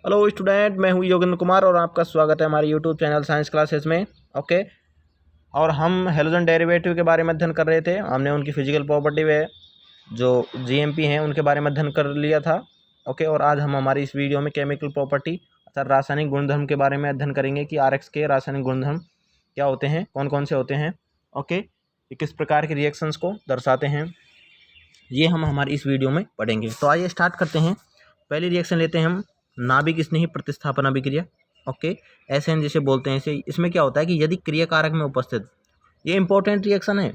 Hello student, मैं हूँ योगेंद्र कुमार और आपका स्वागत है हमारे यूट्यूब चैनल साइंस क्लासेस में। ओके, और हम हेलोजन डेरिवेटिव के बारे में अध्ययन कर रहे थे। हमने उनकी फिजिकल प्रॉपर्टी व जो जीएमपी हैं उनके बारे में अध्ययन कर लिया था। ओके, और आज हम हमारी इस वीडियो में केमिकल प्रॉपर्टी अर्थात रासायनिक गुणधर्म के बारे में अध्ययन करेंगे कि आरएक्स के रासायनिक गुणधर्म क्या होते हैं, कौन कौन से होते हैं। ओके, ये किस प्रकार के रिएक्शंस को दर्शाते हैं, ये हम हमारी इस वीडियो में पढ़ेंगे। तो आइए स्टार्ट करते हैं। पहली रिएक्शन लेते हैं हम, नाभिक स्नेही प्रतिस्थापन अभिक्रिया। ओके, एसएन जिसे बोलते हैं इसे। इसमें क्या होता है कि यदि क्रियाकारक में उपस्थित, ये इंपॉर्टेंट रिएक्शन है।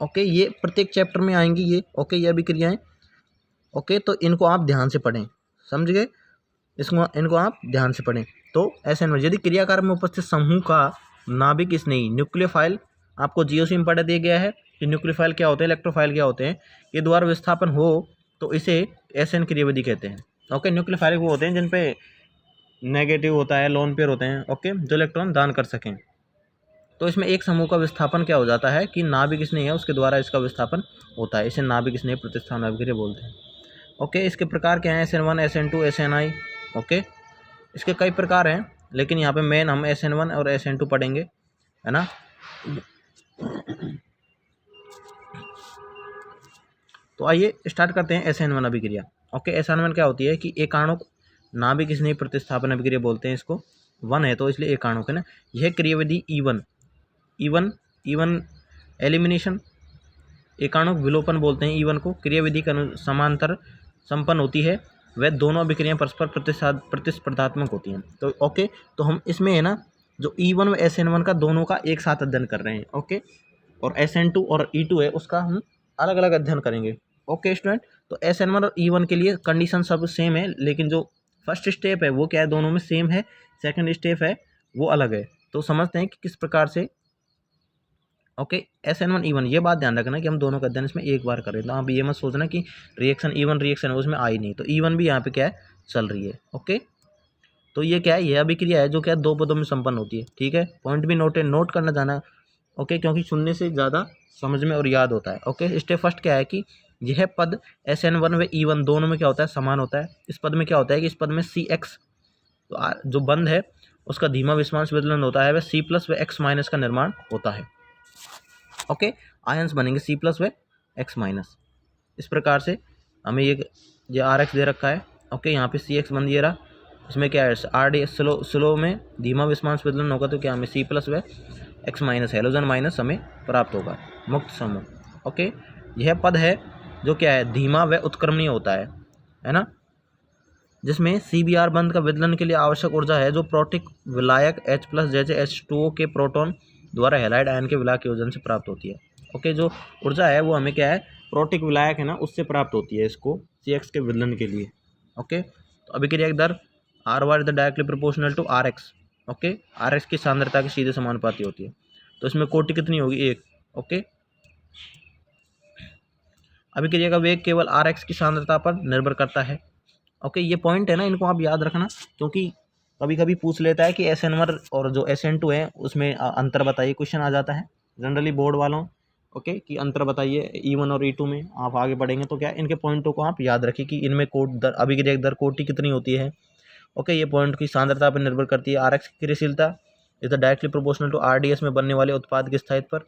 ओके, ये प्रत्येक चैप्टर में आएंगी ये। ओके, ये अभिक्रियाएं। ओके, तो इनको आप ध्यान से पढ़ें, समझ गए? इनको आप ध्यान से पढ़ें। तो एसएन में यदि क्रियाकारक में उपस्थित समूह का नाभिक स्नेही न्यूक्लियोफाइल, आपको जीओसी में पढ़ा दिया गया है कि न्यूक्लियोफाइल क्या होते हैं, इलेक्ट्रोफाइल क्या होते हैं, ये द्वारा विस्थापन हो तो इसे एसएन क्रियाविधि कहते हैं। ओके, न्यूक्लियोफाइल वो होते हैं जिन पे नेगेटिव होता है, लोन पेयर होते हैं। ओके, जो इलेक्ट्रॉन दान कर सकें। तो इसमें एक समूह का विस्थापन क्या हो जाता है कि नाभिक स्नेही है उसके द्वारा इसका विस्थापन होता है। इसे नाभिक स्नेही प्रतिस्थापन अभिक्रिया बोलते हैं। ओके, इसके प्रकार क्या हैं? SN1, SN2, SNI। ओके, इसके कई प्रकार हैं, लेकिन यहाँ पे मेन हम SN1 और SN2 पढ़ेंगे, है ना। तो आइए स्टार्ट करते हैं SN1 अभिक्रिया। ओके, SN1 क्या होती है कि एकाणुक नाभिक स्नेही प्रतिस्थापन अभिक्रिया बोलते हैं इसको। 1 है तो इसलिए एकाणुक है ना। यह क्रियाविधि E1 एलिमिनेशन, एकाणुक विलोपन बोलते हैं E1 को, क्रियाविधि के समांतर संपन्न होती है। वह दोनों अभिक्रियाएं परस्पर प्रतिस्पर्धात्मक होती हैं। तो ओके, तो हम इसमें है ना जो E1 व SN1 का दोनों का एक साथ अध्ययन कर रहे हैं। ओके, और SN2 और E2 है उसका हम अलग अलग अध्ययन करेंगे। ओके स्टूडेंट, तो SN1 और E1 के लिए कंडीशन सब सेम है, लेकिन जो फर्स्ट स्टेप है वो क्या है, दोनों में सेम है। सेकंड स्टेप है वो अलग है। तो समझते हैं कि किस प्रकार से। ओके, SN1 E1, ये बात ध्यान रखना कि हम दोनों का अध्ययन इसमें एक बार करें। तो आप ये मत सोचना कि रिएक्शन E1 रिएक्शन है उसमें आई नहीं, तो E1 भी यहाँ पे क्या है, चल रही है। ओके, तो ये क्या है, ये अभिक्रिया है जो क्या है दो पदों में संपन्न होती है। ठीक है, पॉइंट भी नोट करना जाना। ओके, क्योंकि सुनने से ज़्यादा समझ में और याद होता है। ओके, स्टेप फर्स्ट क्या है कि यह पद SN1 व E1 दोनों में क्या होता है, समान होता है। इस पद में क्या होता है कि इस पद में CX जो बंध है उसका धीमा विस्मांश विदलन होता है, वह C+ व X- का निर्माण होता है। ओके, आयंस बनेंगे C+ व X-। इस प्रकार से हमें ये RX दे रखा है। ओके, यहाँ पे CX बन दिया रहा। इसमें क्या है, RD स्लो में धीमा विस्मांश विदलन होगा, तो क्या हमें C+ व X- हेलोजन माइनस हमें प्राप्त होगा, मुक्त समूह। ओके, यह पद है जो क्या है, धीमा व उत्क्रमणीय होता है ना, जिसमें CBr बंध का विदलन के लिए आवश्यक ऊर्जा है जो प्रोटिक विलायक H+ जैसे H2O के प्रोटॉन द्वारा हैलाइड आयन के विलायक के योजन से प्राप्त होती है। ओके, जो ऊर्जा है वो हमें क्या है, प्रोटिक विलायक है ना उससे प्राप्त होती है इसको CX के विदलन के लिए। ओके, तो अभिक्रिया दर R is directly proportional to RX। Okay, RX की सांद्रता के सीधे समानुपाती होती है। तो इसमें कोटि कितनी होगी, 1। ओके, अभिक्रिया का वेग केवल RX की सांद्रता पर निर्भर करता है। ओके, ये पॉइंट है ना, इनको आप याद रखना, क्योंकि कभी कभी पूछ लेता है कि SN1 और जो SN2 है उसमें अंतर बताइए, क्वेश्चन आ जाता है जनरली बोर्ड वालों। ओके, कि अंतर बताइए E1 और E2 में। आप आगे बढ़ेंगे तो क्या इनके पॉइंटों को आप याद रखिए कि इनमें कोट दर, अभिक्रिया दर कोटि कितनी होती है। ओके, ये पॉइंट की सांद्रता पर निर्भर करती है। RX की क्रियाशीलता is directly proportional to RDS में बनने वाले उत्पाद के स्थायित्व पर।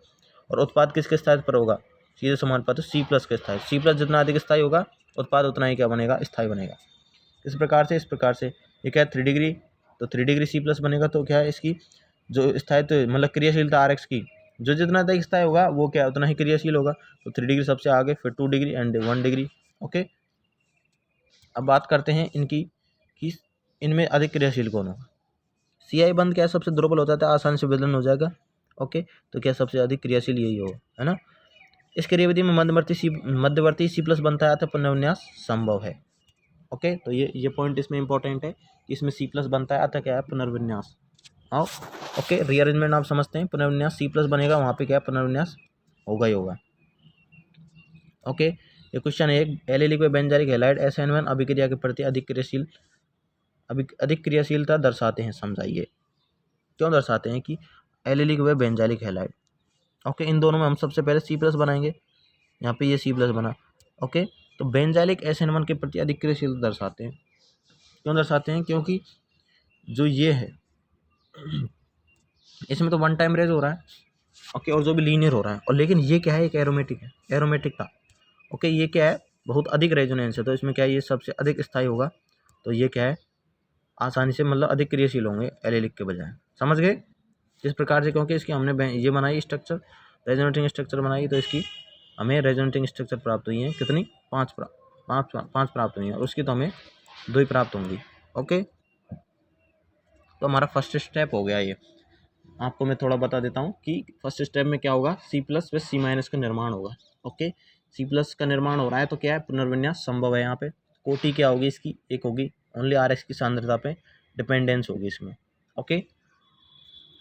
और उत्पाद किसके स्थायित्व पर होगा, सीधे समानुपाती C+ के स्थायित्व। C+ जितना अधिक स्थायी होगा उत्पाद उतना ही क्या बनेगा, स्थायी बनेगा। इस प्रकार से ये क्या है, 3 डिग्री, तो 3 डिग्री C+ बनेगा। तो क्या है, इसकी जो स्थायित्व मतलब क्रियाशीलता RX की जो जितना अधिक स्थायी होगा वो क्या उतना ही क्रियाशील होगा। तो 3 डिग्री सबसे आगे, फिर 2 डिग्री एंड 1 डिग्री। ओके, अब बात करते हैं इनकी कि इनमें अधिक क्रियाशील कौन होगा। CI बंध क्या है, सबसे दुर्बल होता है, आसानी से विदलन हो जाएगा। ओके, तो क्या सबसे अधिक क्रियाशील यही होगा, है ना। इस क्रियाविधि में मध्यवर्ती C+ बनता है, अतः पुनर्विन्यास संभव है। ओके, तो ये पॉइंट इसमें इंपॉर्टेंट है कि इसमें C+ बनता है, अतः क्या है, पुनर्विन्यास। आओ, ओके, रीअरेंजमेंट आप समझते हैं, पुनर्विन्यास C+ बनेगा, वहाँ पे क्या है, पुनर्विन्यास होगा ही होगा। ओके, ये क्वेश्चन है, एलिलिक व बेंजाइलिक हैलाइड SN1 अभिक्रिया के प्रति अधिक क्रियाशीलता दर्शाते हैं। समझाइए क्यों दर्शाते हैं कि एलिलिक व बेंजाइलिक हैलाइड। ओके, इन दोनों में हम सबसे पहले C+ बनाएंगे, यहाँ पे ये C+ बना। ओके, तो बेंजाइलिक SN1 के प्रति अधिक क्रियाशीलता दर्शाते हैं। क्यों दर्शाते हैं? क्योंकि जो ये है इसमें तो वन टाइम रेज हो रहा है, ओके, और जो भी लीनियर हो रहा है, और लेकिन ये क्या है, एक एरोमेटिक है, एरोमेटिक था, ओके। ये क्या है, बहुत अधिक रेजोनेंस है, तो इसमें क्या है, ये सबसे अधिक स्थायी होगा, तो ये क्या है, आसानी से मतलब अधिक क्रियाशील होंगे एलेलिक के बजाय। समझ गए? इस प्रकार से, क्योंकि इसकी हमने ये बनाई स्ट्रक्चर, रेजोनेटिंग स्ट्रक्चर बनाई, तो इसकी हमें रेजोनेटिंग स्ट्रक्चर प्राप्त हुई है कितनी, पाँच प्राप्त हुई हैं, और उसकी तो हमें 2 ही प्राप्त होंगी, ओके। तो हमारा फर्स्ट स्टेप हो गया ये। आपको मैं थोड़ा बता देता हूँ कि फर्स्ट स्टेप में क्या होगा, C+ व C- का निर्माण होगा, ओके। C+ का निर्माण हो रहा है, तो क्या है, पुनर्विन्यास संभव है यहाँ पे। कोटि क्या होगी इसकी, एक होगी, ओनली RX की सांद्रता पे डिपेंडेंस होगी इसमें, ओके।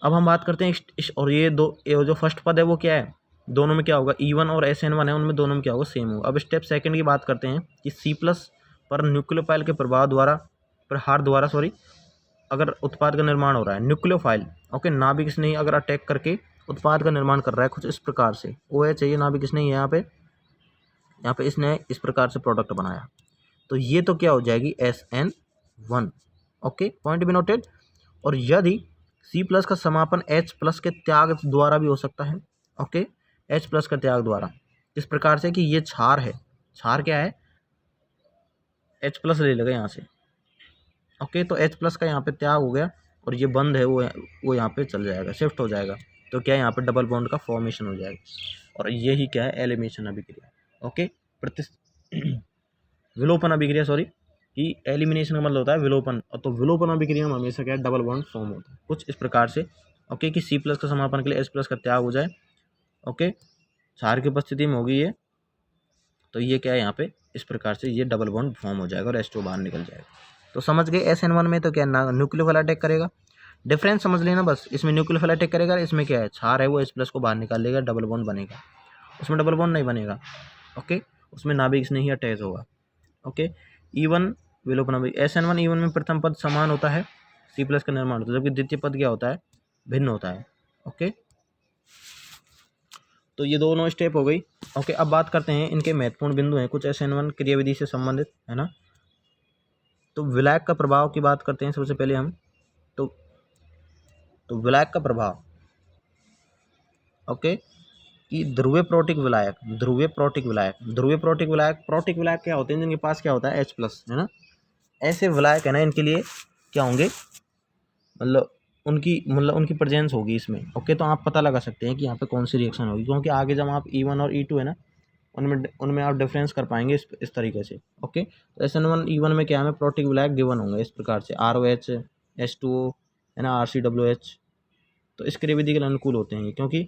अब हम बात करते हैं और ये जो फर्स्ट पद है वो क्या है, दोनों में क्या होगा, E1 और SN1 है, उनमें दोनों में क्या होगा, सेम होगा। अब स्टेप सेकंड की बात करते हैं कि C+ पर न्यूक्लियोफाइल के प्रहार द्वारा अगर उत्पाद का निर्माण हो रहा है, न्यूक्लियोफाइल, ओके, नाभिक स्नेही अगर अटैक करके उत्पाद का निर्माण कर रहा है कुछ इस प्रकार से, OH चाहिए नाभिक स्नेही, यहाँ पे इसने इस प्रकार से प्रोडक्ट बनाया, तो ये तो क्या हो जाएगी, SN1, okay, point be noted. और यदि C+ का समापन H+ के त्याग द्वारा भी हो सकता है, ओके, H+ का त्याग द्वारा, इस प्रकार से कि ये क्षार है, क्षार क्या है, H+ ले लेगा यहाँ से, ओके, तो H+ का यहाँ पे त्याग हो गया, और ये बंद है वो यहाँ पे चल जाएगा, शिफ्ट हो जाएगा, तो क्या यहाँ पे डबल बॉन्ड का फॉर्मेशन हो जाएगा, और यही क्या है, एलिमिनेशन अभिक्रिया, ओके। विलोपन अभिक्रिया, सॉरी, कि एलिमिनेशन का मतलब होता है विलोपन, तो विलोपन अभिक्रिया में हमेशा क्या है, डबल बॉन्ड फॉर्म होता है कुछ इस प्रकार से, ओके, कि C+ का समापन के लिए H+ का त्याग हो जाए, ओके, क्षार की उपस्थिति में होगी ये, तो ये क्या है, यहाँ पे इस प्रकार से ये डबल बॉन्ड फॉर्म हो जाएगा और H2 बाहर निकल जाएगा। तो समझ गए, SN1 में तो क्या न्यूक्लियोफाइल अटैक करेगा, डिफरेंस समझ लेना बस, इसमें न्यूक्लियोफाइल अटैक करेगा, इसमें क्या है, क्षार है वो H+ को बाहर निकाल लेगा, डबल बॉन्ड बनेगा, उसमें डबल बॉन्ड नहीं बनेगा, ओके, उसमें नाभिक से नहीं अटैच होगा, ओके। E1 विलोपन अभिक्रिया, SN1 E1 में प्रथम पद समान होता है, C+ का निर्माण होता है, जबकि द्वितीय पद क्या होता है, भिन्न होता है, ओके। तो ये दोनों स्टेप हो गई, ओके। अब बात करते हैं, इनके महत्वपूर्ण बिंदु हैं कुछ SN1 क्रियाविधि से संबंधित, है ना। तो विलायक का प्रभाव की बात करते हैं सबसे पहले हम, तो विलायक का प्रभाव, ओके, कि ध्रुवीय प्रोटिक विलायक, प्रोटिक विलायक क्या होते हैं, जिनके पास क्या होता है, H+, है ना। ऐसे विलायक है ना, इनके लिए क्या होंगे, मतलब उनकी प्रेजेंस होगी इसमें, ओके। तो आप पता लगा सकते हैं कि यहाँ पे कौन सी रिएक्शन होगी, क्योंकि आगे जब आप E1 और E2 है ना, उनमें आप डिफरेंस कर पाएंगे इस तरीके से, ओके। तो SN1 E1 में क्या हमें प्रोटिक विलायक गिवन होंगे इस प्रकार से, ROH, H2O, है ना, RCWH, तो इस क्रियाविधि के लिए अनुकूल होते हैं, क्योंकि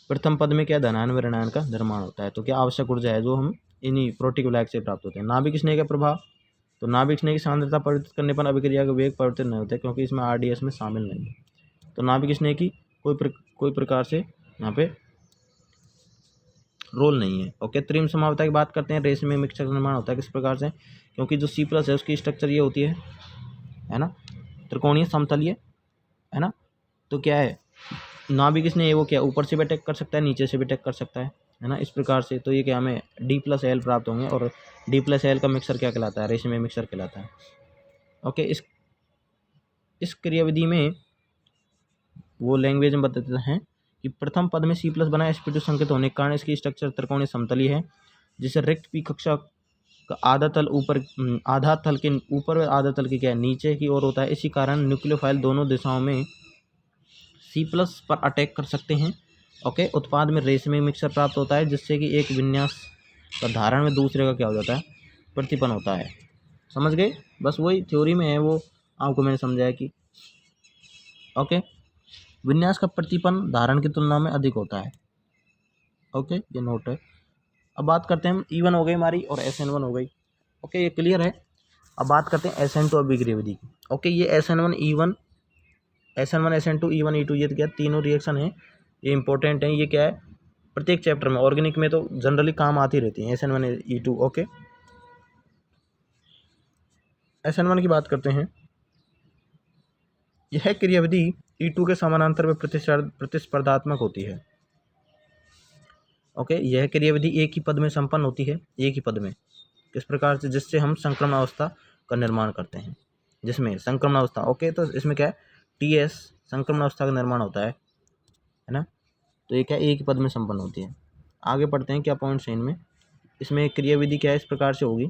प्रथम पद में क्या धनायन व ऋणायन का निर्माण होता है, तो क्या आवश्यक ऊर्जा है जो हम इन्हीं प्रोटिक विलायक से प्राप्त होते हैं। नाभिक स्नेह का प्रभाव, तो नाभिक स्नेह की सांद्रता परिवर्तित करने पर अभिक्रिया का वेग परिवर्तित नहीं होता है, क्योंकि इसमें RDS में शामिल नहीं है, तो नाभिक स्नेह की कोई प्रकार से यहाँ पे रोल नहीं है, ओके। त्रिम समावता की बात करते हैं, रेशमी मिक्सचर का निर्माण होता है किस प्रकार से, क्योंकि जो C+ है उसकी स्ट्रक्चर ये होती है ना, त्रिकोणीय समतलीय, है ना। तो क्या है, नाभिक स्नेह वो क्या ऊपर से भी अटैक कर सकता है, नीचे से भी अटैक कर सकता है ना, इस प्रकार से। तो ये क्या हमें D+L प्राप्त होंगे, और D+L का मिक्सर क्या कहलाता है, रेशमी मिक्सर कहलाता है, ओके। इस क्रियाविधि में वो लैंग्वेज में बताते हैं कि प्रथम पद में C+ बना sp2 संकेत होने के कारण इसकी स्ट्रक्चर त्रिकोणीय समतलीय है, जिसे रिक्त पी कक्षा का आधा तल के ऊपर और आधा तल के क्या नीचे की ओर होता है। इसी कारण न्यूक्लियोफाइल दोनों दिशाओं में C+ पर अटैक कर सकते हैं, ओके। उत्पाद में रेशमी मिक्सर प्राप्त होता है, जिससे कि एक विन्यास का धारण में दूसरे का क्या हो जाता है, प्रतिपन्न होता है। समझ गए, बस वही थ्योरी में है, वो आपको मैंने समझाया कि, ओके, विन्यास का प्रतिपन्न धारण की तुलना में अधिक होता है, ओके, ये नोट है। अब बात करते हैं हम, E1 हो गई हमारी और SN1 हो गई, ओके, ये क्लियर है। अब बात करते हैं SN2 अभिक्रिया विधि की, ओके। ये SN1 E1, SN1 SN2 E1 E2, ये क्या तीनों रिएक्शन है, ये इंपॉर्टेंट है। ये क्या है, प्रत्येक चैप्टर में ऑर्गेनिक में तो जनरली काम आती रहती है, SN1 E2, ओके। SN1 की बात करते हैं, यह क्रियाविधि E2 के समानांतर में प्रतिस्पर्धात्मक होती है, ओके। यह क्रियाविधि एक ही पद में संपन्न होती है, एक ही पद में, किस प्रकार से, जिससे हम संक्रमण अवस्था का निर्माण करते हैं, जिसमें संक्रमण अवस्था, ओके, तो इसमें क्या है, TS संक्रमण अवस्था का निर्माण होता है ना। तो ये क्या एक ही पद में संपन्न होती है। आगे पढ़ते हैं क्या पॉइंट्स हैं इनमें। इसमें क्रियाविधि क्या है, इस प्रकार से होगी,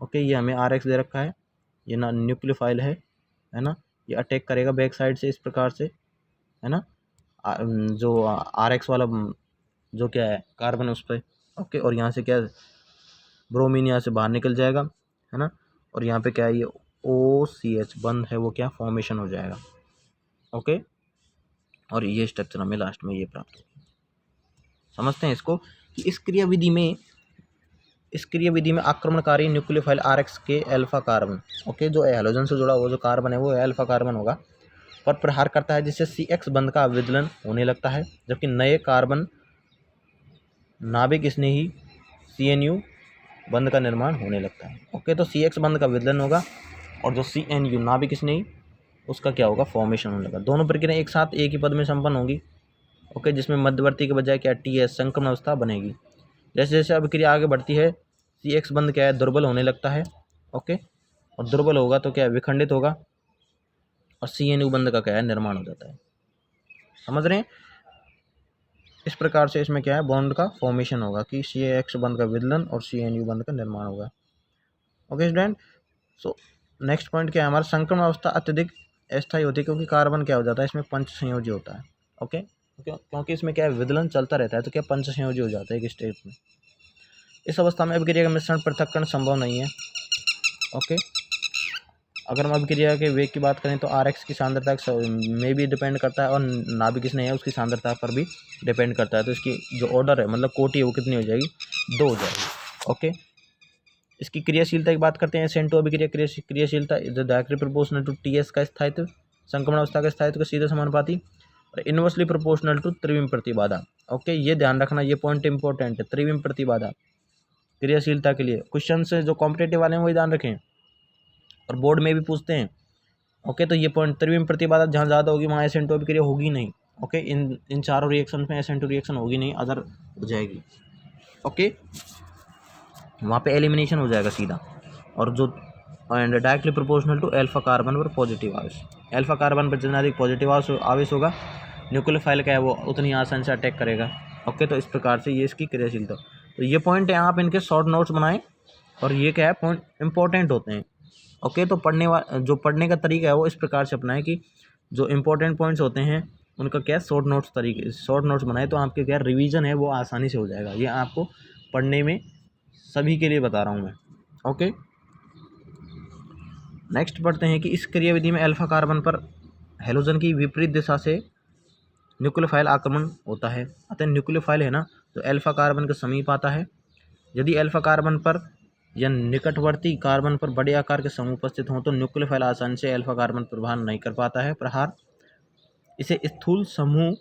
ओके, ये हमें RX दे रखा है, ये ना न्यूक्लियोफाइल है ना, ये अटैक करेगा बैक साइड से इस प्रकार से, है ना, जो RX वाला जो क्या है कार्बन उस पर, ओके, और यहाँ से क्या ब्रोमीन यहाँ से बाहर निकल जाएगा, है ना, और यहाँ पे क्या है, ये OCH बंद है वो क्या फॉर्मेशन हो जाएगा, ओके, और ये स्ट्रक्चर हमें लास्ट में ये प्राप्त होगा। समझते हैं इसको कि इस क्रियाविधि में आक्रमणकारी न्यूक्लियोफाइल RX के अल्फा कार्बन, ओके, जो हैलोजन से जुड़ा हुआ जो कार्बन है वो अल्फा कार्बन होगा, पर प्रहार करता है जिससे CX बंध का अविदलन होने लगता है, जबकि नए कार्बन नाभिक स्नेही CNU बंध का निर्माण होने लगता है, ओके, तो CX बंध का विदलन होगा और जो CNU नाभिक स्नेही उसका क्या होगा फॉर्मेशन होने लगा। दोनों प्रक्रिया एक साथ एक ही पद में संपन्न होगी, ओके, जिसमें मध्यवर्ती के बजाय क्या TS संक्रमण अवस्था बनेगी। जैसे जैसे अभिक्रिया आगे बढ़ती है CX बंध क्या है दुर्बल होने लगता है, ओके, और दुर्बल होगा तो क्या है विखंडित होगा और CNU बंध का क्या है निर्माण हो जाता है। समझ रहे हैं, इस प्रकार से इसमें क्या है बॉन्ड का फॉर्मेशन होगा कि CX बंध का विदलन और CNU बंध का निर्माण होगा, okay student. So next point क्या है हमारा, संक्रमण अवस्था अत्यधिक अस्थायी होती है क्योंकि कार्बन क्या हो जाता है इसमें पंच संयोजी होता है, ओके, क्योंकि इसमें क्या है विदलन चलता रहता है तो क्या पंच संयोजी हो जाता है एक स्टेज में। इस अवस्था में अभिक्रिया का मिश्रण पृथक्करण संभव नहीं है, ओके। अगर हम अभिक्रिया के वेग की बात करें तो RX की सांद्रता में भी डिपेंड करता है और नाभिक किसने है उसकी सांद्रता पर भी डिपेंड करता है। तो इसकी जो ऑर्डर है मतलब कोटि है वो कितनी हो जाएगी, 2 हो जाएगी, ओके। इसकी क्रियाशीलता की बात करते हैं, SN2 अभिक्रिया क्रियाशीलता डायरेक्टली प्रोपोर्शनल टू TS का स्थायित्व संक्रमण अवस्था के स्थायित्व के सीधे समानुपाती और इनवर्सली प्रोपोर्शनल टू त्रिविम प्रतिबाधा, ओके, ये ध्यान रखना, ये पॉइंट इंपॉर्टेंट है। त्रिविम प्रतिबाधा क्रियाशीलता के लिए क्वेश्चन से जो कॉम्पिटेटिव वाले हैं वही ध्यान रखें और बोर्ड में भी पूछते हैं, ओके, तो ये पॉइंट त्रिविम प्रतिबाधा जहाँ ज़्यादा होगी वहाँ SN2 अभिक्रिया होगी नहीं, ओके, इन चारों रिएक्शन में SN2 रिएक्शन होगी नहीं, अदर हो जाएगी, ओके, वहाँ पे एलिमिनेशन हो जाएगा सीधा। और जो and directly proportional to alpha carbon पर पॉजिटिव आवेश, अल्फा कार्बन पर जितना अधिक पॉजिटिव आवेश होगा न्यूक्लियोफाइल का है वो उतनी आसानी से अटैक करेगा, ओके। तो इस प्रकार से ये इसकी क्रियाशीलता। तो ये पॉइंट है, आप इनके शॉर्ट नोट्स बनाएं और ये क्या है पॉइंट इंपॉर्टेंट होते हैं, ओके। तो जो पढ़ने का तरीका है वो इस प्रकार से अपनाएं कि जो इंपॉर्टेंट पॉइंट्स होते हैं उनका क्या शॉर्ट नोट्स बनाए तो आपके क्या रिवीजन है वो आसानी से हो जाएगा। ये आपको पढ़ने में सभी के लिए बता रहा हूँ मैं, ओके। नेक्स्ट पढ़ते हैं कि इस क्रियाविधि में अल्फा कार्बन पर हैलोजन की विपरीत दिशा से न्यूक्लियोफाइल आक्रमण होता है, अतः न्यूक्लियोफाइल है ना तो अल्फा कार्बन के समीप आता है। यदि अल्फा कार्बन पर या निकटवर्ती कार्बन पर बड़े आकार के समूह उपस्थित हों तो न्यूक्लियोफाइल आसानी से अल्फा कार्बन पर प्रहार नहीं कर पाता है। इसे स्थूल समूह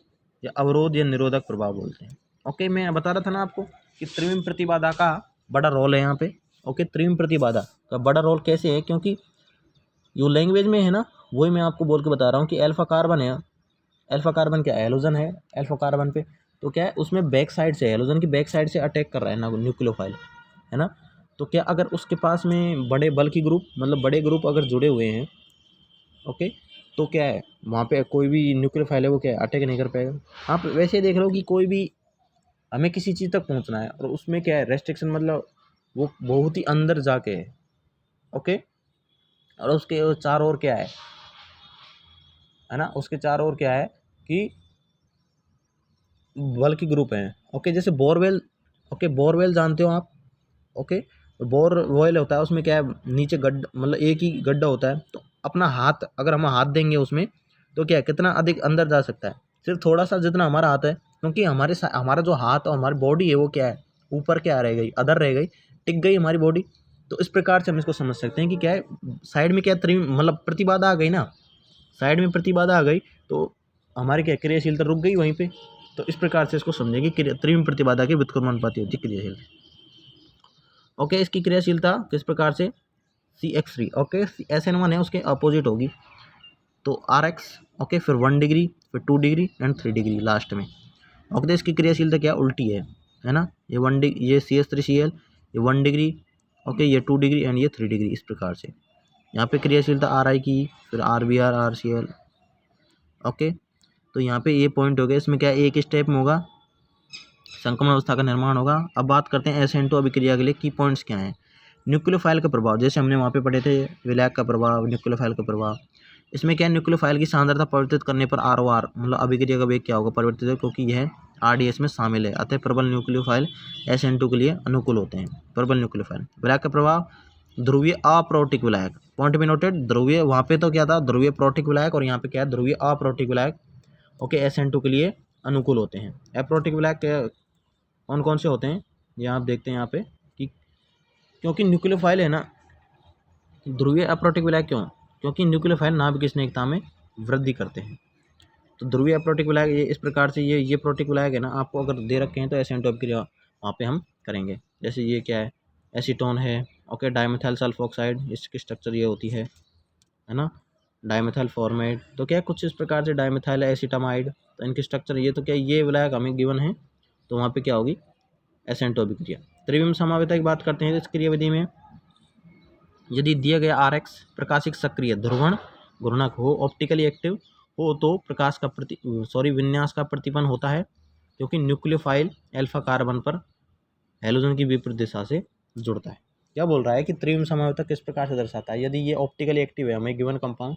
या अवरोध या निरोधक प्रभाव बोलते हैं, ओके। मैं बता रहा था ना आपको कि त्रिविम प्रतिबाधा का बड़ा रोल है यहाँ पे, ओके। त्रिविम प्रतिबाधा का बड़ा रोल कैसे है, क्योंकि जो लैंग्वेज में है ना वही मैं आपको बोल के बता रहा हूँ कि अल्फा कार्बन है, अल्फा कार्बन क्या हैलोजन है, अल्फा कार्बन पे तो क्या है उसमें बैक साइड से हैलोजन की बैक साइड से अटैक कर रहा है ना न्यूक्लियोफाइल, है ना। तो क्या अगर उसके पास में बड़े बल्कि ग्रुप मतलब बड़े ग्रुप अगर जुड़े हुए हैं, ओके, तो क्या है वहाँ पे कोई भी न्यूक्लियोफाइल है वो क्या है अटैक नहीं कर पाएगा। आप वैसे देख लो कि कोई भी हमें किसी चीज़ तक पहुँचना है और उसमें क्या है रेस्ट्रिक्शन मतलब वो बहुत ही अंदर जाके है, ओके, और उसके चारों ओर क्या है ना, उसके चारों ओर क्या है कि बल्कि ग्रुप हैं, ओके। जैसे बोरवेल, ओके, बोरवेल जानते हो आप, ओके। बोरवेल होता है उसमें क्या है नीचे गड्ढा मतलब एक ही गड्ढा होता है, तो अपना हाथ अगर हम हाथ देंगे उसमें तो क्या है कितना अधिक अंदर जा सकता है, सिर्फ थोड़ा सा जितना हमारा हाथ है, क्योंकि हमारा जो हाथ और हमारी बॉडी है वो क्या है ऊपर क्या रह गई, अदर रह गई, टिक गई हमारी बॉडी। तो इस प्रकार से हम इसको समझ सकते हैं कि क्या है साइड में क्या मतलब प्रतिबाधा आ गई ना, साइड में प्रतिबाधा आ गई तो हमारी क्या क्रियाशीलता रुक गई वहीं पे। तो इस प्रकार से इसको समझेंगे कि त्रिविम प्रतिबाधा की व्युत्क्रमानुपाती होती है क्रियाशीलता, ओके। इसकी क्रियाशीलता किस प्रकार से CX3, ओके, SN1 है उसके अपोजिट होगी तो RX, ओके, फिर 1 डिग्री फिर 2 डिग्री एंड 3 डिग्री लास्ट में, ओके। तो इसकी क्रियाशीलता क्या उल्टी है ना, ये 1 डिग्री ये CH3Cl ये 1 डिग्री, ओके, ये 2 डिग्री एंड ये 3 डिग्री इस प्रकार से, यहाँ पे क्रियाशीलता आर आई की, फिर R B R, R C L. Okay, तो यहाँ पे ये पॉइंट हो गया। इसमें क्या एक स्टेप में होगा, संक्रमण अवस्था का निर्माण होगा। अब बात करते हैं SN2 अभिक्रिया के लिए की पॉइंट्स क्या हैं। न्यूक्लियोफाइल का प्रभाव, जैसे हमने वहाँ पे पढ़े थे विलायक का प्रभाव, न्यूक्लियोफाइल का प्रभाव। इसमें क्या है, न्यूक्लियोफाइल की सांद्रता परिवर्तित करने पर ROR मतलब अभिक्रिया का वेग क्या होगा, परिवर्तित है, क्योंकि यह RDS में शामिल है। अतः प्रबल न्यूक्लियोफाइल SN2 के लिए अनुकूल होते हैं। प्रबल न्यूक्लियोफाइल। विलायक का प्रभाव, ध्रुवीय अप्रोटिक विलायक, पॉइंट भी नोटेड। ध्रुवीय वहाँ पे तो क्या था, ध्रुवीय प्रोटिक विलायक, और यहाँ पे क्या है, ध्रुवीय अप्रोटिक विलायक। ओके, SN2 के लिए अनुकूल होते हैं। अप्रोटिक विलायक कौन कौन से होते हैं, ये आप देखते हैं यहाँ पे कि क्योंकि न्यूक्लियोफाइल है ना, ध्रुवीय अप्रोटिक विलायक क्यों, क्योंकि न्यूक्लियोफाइल नाभिक स्निग्धता में वृद्धि करते हैं। तो ध्रुवीय अप्रोटिक विलायक ये इस प्रकार से, ये प्रोटिक विलायक है ना, आपको अगर दे रखे हैं तो SN2 अभिक्रिया वहाँ पे हम करेंगे। जैसे ये क्या है, एसीटोन है। ओके, डाइमेथाइल सल्फोक्साइड, इसकी स्ट्रक्चर ये होती है ना, डाइमेथाइल फॉर्मेट। तो क्या कुछ इस प्रकार से डाइमेथाइल एसिटामाइड, तो इनकी स्ट्रक्चर ये, तो क्या ये विलायक हमें गिवन है, तो वहाँ पे क्या होगी, SN2 अभिक्रिया। त्रिविम समावेता की बात करते हैं इस क्रियाविधि में। यदि दिया गया RX प्रकाशिक सक्रिय ध्रुवण घूर्णक हो, ऑप्टिकली एक्टिव हो, तो प्रकाश का विन्यास का प्रतिपन्न होता है, क्योंकि न्यूक्लियोफाइल अल्फा कार्बन पर हैलोजन की विपरीत दिशा से जुड़ता है। क्या बोल रहा है कि त्रिविम समावेता किस प्रकार से दर्शाता है, यदि ये ऑप्टिकली एक्टिव है हमें गिवन कंपाउंड,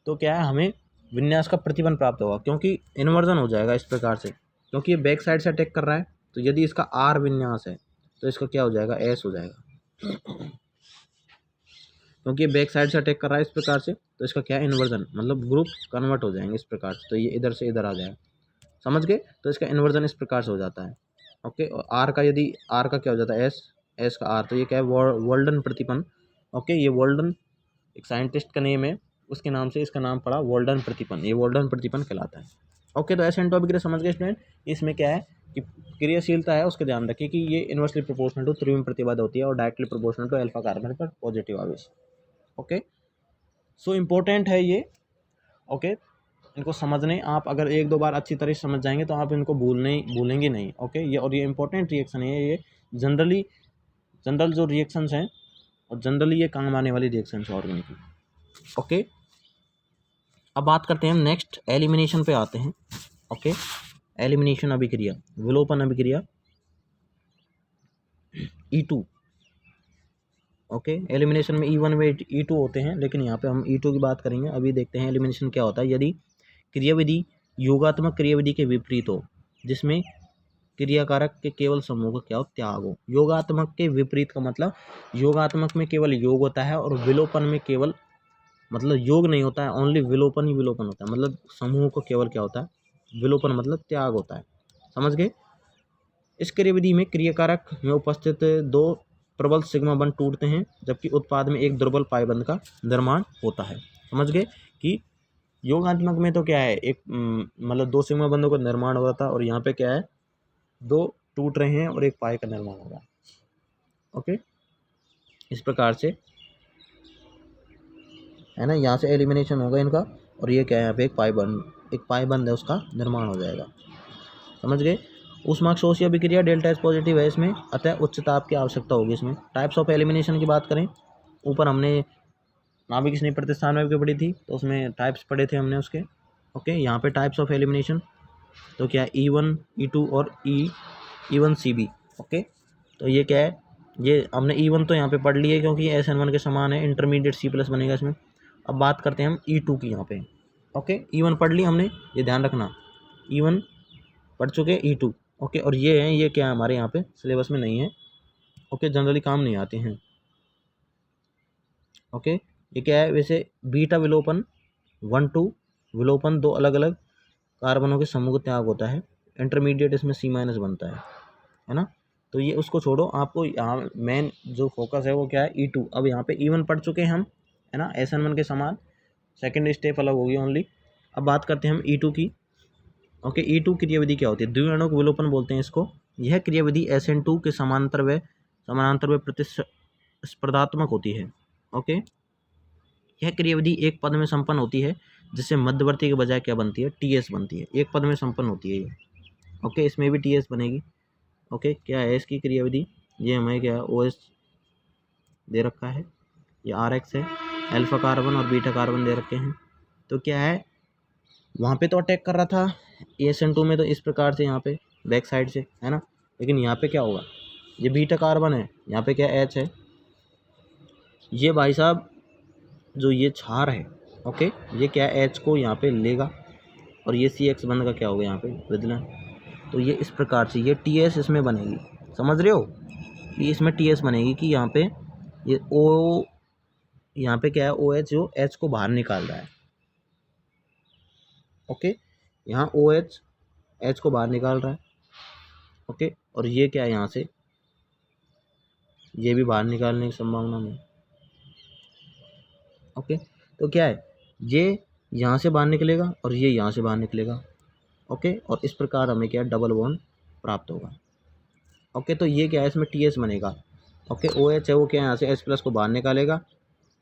तो क्या है, हमें विन्यास का प्रतिपन्न प्राप्त होगा, क्योंकि इन्वर्जन हो जाएगा इस प्रकार से, क्योंकि ये बैक साइड से अटैक कर रहा है। तो यदि इसका आर विन्यास है तो इसका क्या हो जाएगा, एस हो जाएगा, क्योंकि ये बैक साइड से अटैक कर रहा है इस प्रकार से, तो इसका क्या है, इन्वर्जन मतलब ग्रुप कन्वर्ट हो जाएंगे इस प्रकार से, तो ये इधर से इधर आ जाएगा, समझ गए। तो इसका इन्वर्जन इस प्रकार से हो जाता है। ओके, और आर का, यदि आर का क्या हो जाता है, एस, एस का आर, तो ये क्या है, वोल्डन प्रतिपन्न। ओके, ये वोल्डन एक साइंटिस्ट का नेम है, उसके नाम से इसका नाम पड़ा वोल्डन प्रतिपन्न, ये वोल्डन प्रतिपन्न कहलाता है। ओके, तो SN2 अभिक्रिया समझ गए स्टूडेंट। इसमें क्या है कि क्रियाशीलता है, उसके ध्यान रखिए कि ये इनवर्सली प्रोपोर्शनल टू त्रिविम प्रतिबाधा होती है और directly proportional to alpha carbon पर पॉजिटिव आवेश। ओके, सो इम्पोर्टेंट है ये। ओके, इनको समझने, आप अगर एक दो बार अच्छी तरह से समझ जाएंगे तो आप इनको भूलेंगे नहीं। ओके, ये और ये इंपॉर्टेंट रिएक्शन है, ये जनरल जो रिएक्शंस हैं, और जनरली ये काम आने वाली रिएक्शंस है ऑर्गेनिक की। ओके, अब बात करते हैं हम नेक्स्ट एलिमिनेशन पे आते हैं। ओके, एलिमिनेशन अभिक्रिया, विलोपन अभिक्रिया E2। ओके, एलिमिनेशन में E1 में E2 होते हैं, लेकिन यहाँ पे हम E2 की बात करेंगे। अभी देखते हैं एलिमिनेशन क्या होता है। यदि क्रियाविधि योगात्मक क्रियाविधि के विपरीत हो, जिसमें क्रियाकारक के केवल समूह का क्या हो, त्याग हो। योगात्मक के विपरीत का मतलब, योगात्मक में केवल योग होता है और विलोपन में केवल मतलब योग नहीं होता है, ओनली विलोपन ही विलोपन होता है, मतलब समूह को केवल क्या होता है, विलोपन मतलब त्याग होता है, समझ गए। इस क्रियाविधि में क्रियाकारक में उपस्थित दो प्रबल सिग्मा बंध टूटते हैं, जबकि उत्पाद में एक दुर्बल पाई बंध का निर्माण होता है। समझ गए कि योगात्मक में तो क्या है, एक मतलब दो सिग्मा बंधों का निर्माण हो रहा था, और यहाँ पे क्या है, दो टूट रहे हैं और एक पाई का निर्माण हो रहा है। ओके, इस प्रकार से है ना, यहाँ से एलिमिनेशन होगा इनका, और ये क्या है, यहाँ पे एक पाई बंद है, उसका निर्माण हो जाएगा, समझ गए। ऊष्माक्षोषीय अभिक्रिया डेल्टा एस पॉजिटिव है इसमें, अतः उच्च ताप की आवश्यकता होगी इसमें। टाइप्स ऑफ एलिमिनेशन की बात करें, ऊपर हमने नाभिक स्नेह प्रतिस्थान में पढ़ी थी, तो उसमें टाइप्स पढ़े थे हमने उसके। ओके, यहाँ पे टाइप्स ऑफ एलिमिनेशन तो क्या है, E1, E2 और E1CB। ओके, तो ये क्या है, ये हमने E1 तो यहाँ पे पढ़ लिए क्योंकि SN1 के समान है, इंटरमीडिएट C+ बनेगा इसमें। अब बात करते हैं हम E2 की यहाँ पे। ओके, E1 पढ़ लिया हमने, ये ध्यान रखना, E1 पढ़ चुके, E2। ओके, और ये है, ये क्या है, हमारे यहाँ पे सिलेबस में नहीं है। ओके, जनरली काम नहीं आते हैं। ओके, ये क्या है, वैसे बीटा विलोपन 1-2 विलोपन, दो अलग अलग कार्बनों के समूह का त्याग होता है, इंटरमीडिएट इसमें C- बनता है ना। तो ये उसको छोड़ो, आपको यहाँ मेन जो फोकस है वो क्या है, E2। अब यहाँ पे E1 पढ़ चुके हैं हम, है ना, SN1 के समान, सेकेंड स्टेप अलग होगी ओनली। अब बात करते हैं हम E2 की। ओके, E2 क्रियाविधि क्या होती है, द्विआण्विक विलोपन बोलते हैं इसको। यह क्रियाविधि SN2 के समानांतर व प्रतिस्पर्धात्मक होती है। ओके, यह क्रियाविधि एक पद में संपन्न होती है, जिससे मध्यवर्ती के बजाय क्या बनती है, TS बनती है, एक पद में संपन्न होती है ये। ओके, इसमें भी TS बनेगी। ओके, क्या है इसकी क्रियाविधि, ये हमें क्या OS दे रखा है, ये RX है, अल्फा कार्बन और बीटा कार्बन दे रखे हैं। तो क्या है, वहाँ पे तो अटैक कर रहा था ASN2 में, तो इस प्रकार से यहाँ पे बैक साइड से, है ना। लेकिन यहाँ पे क्या होगा, ये बीटा कार्बन है, यहाँ पे क्या H है, ये भाई साहब जो ये क्षार है, ओके, ये क्या H को यहाँ पे लेगा और ये CX बंध का क्या होगा यहाँ पे विदलन। तो ये इस प्रकार से ये TS इसमें बनेगी, समझ रहे हो, ये इसमें TS बनेगी कि यहाँ पे ये O, यहाँ पे क्या है OH जो H को बाहर निकाल रहा है, ओके, यहाँ OH H को बाहर निकाल रहा है, ओके, और ये क्या है यहाँ से ये भी बाहर निकालने की संभावना में, ओके। तो क्या है, ये यहाँ से बाहर निकलेगा और ये यहाँ से बाहर निकलेगा, ओके, और इस प्रकार हमें क्या डबल बॉन्ड प्राप्त होगा, ओके। तो ये क्या है, इसमें TS बनेगा, ओके। OH है वो क्या है यहाँ से H+ को बाहर निकालेगा,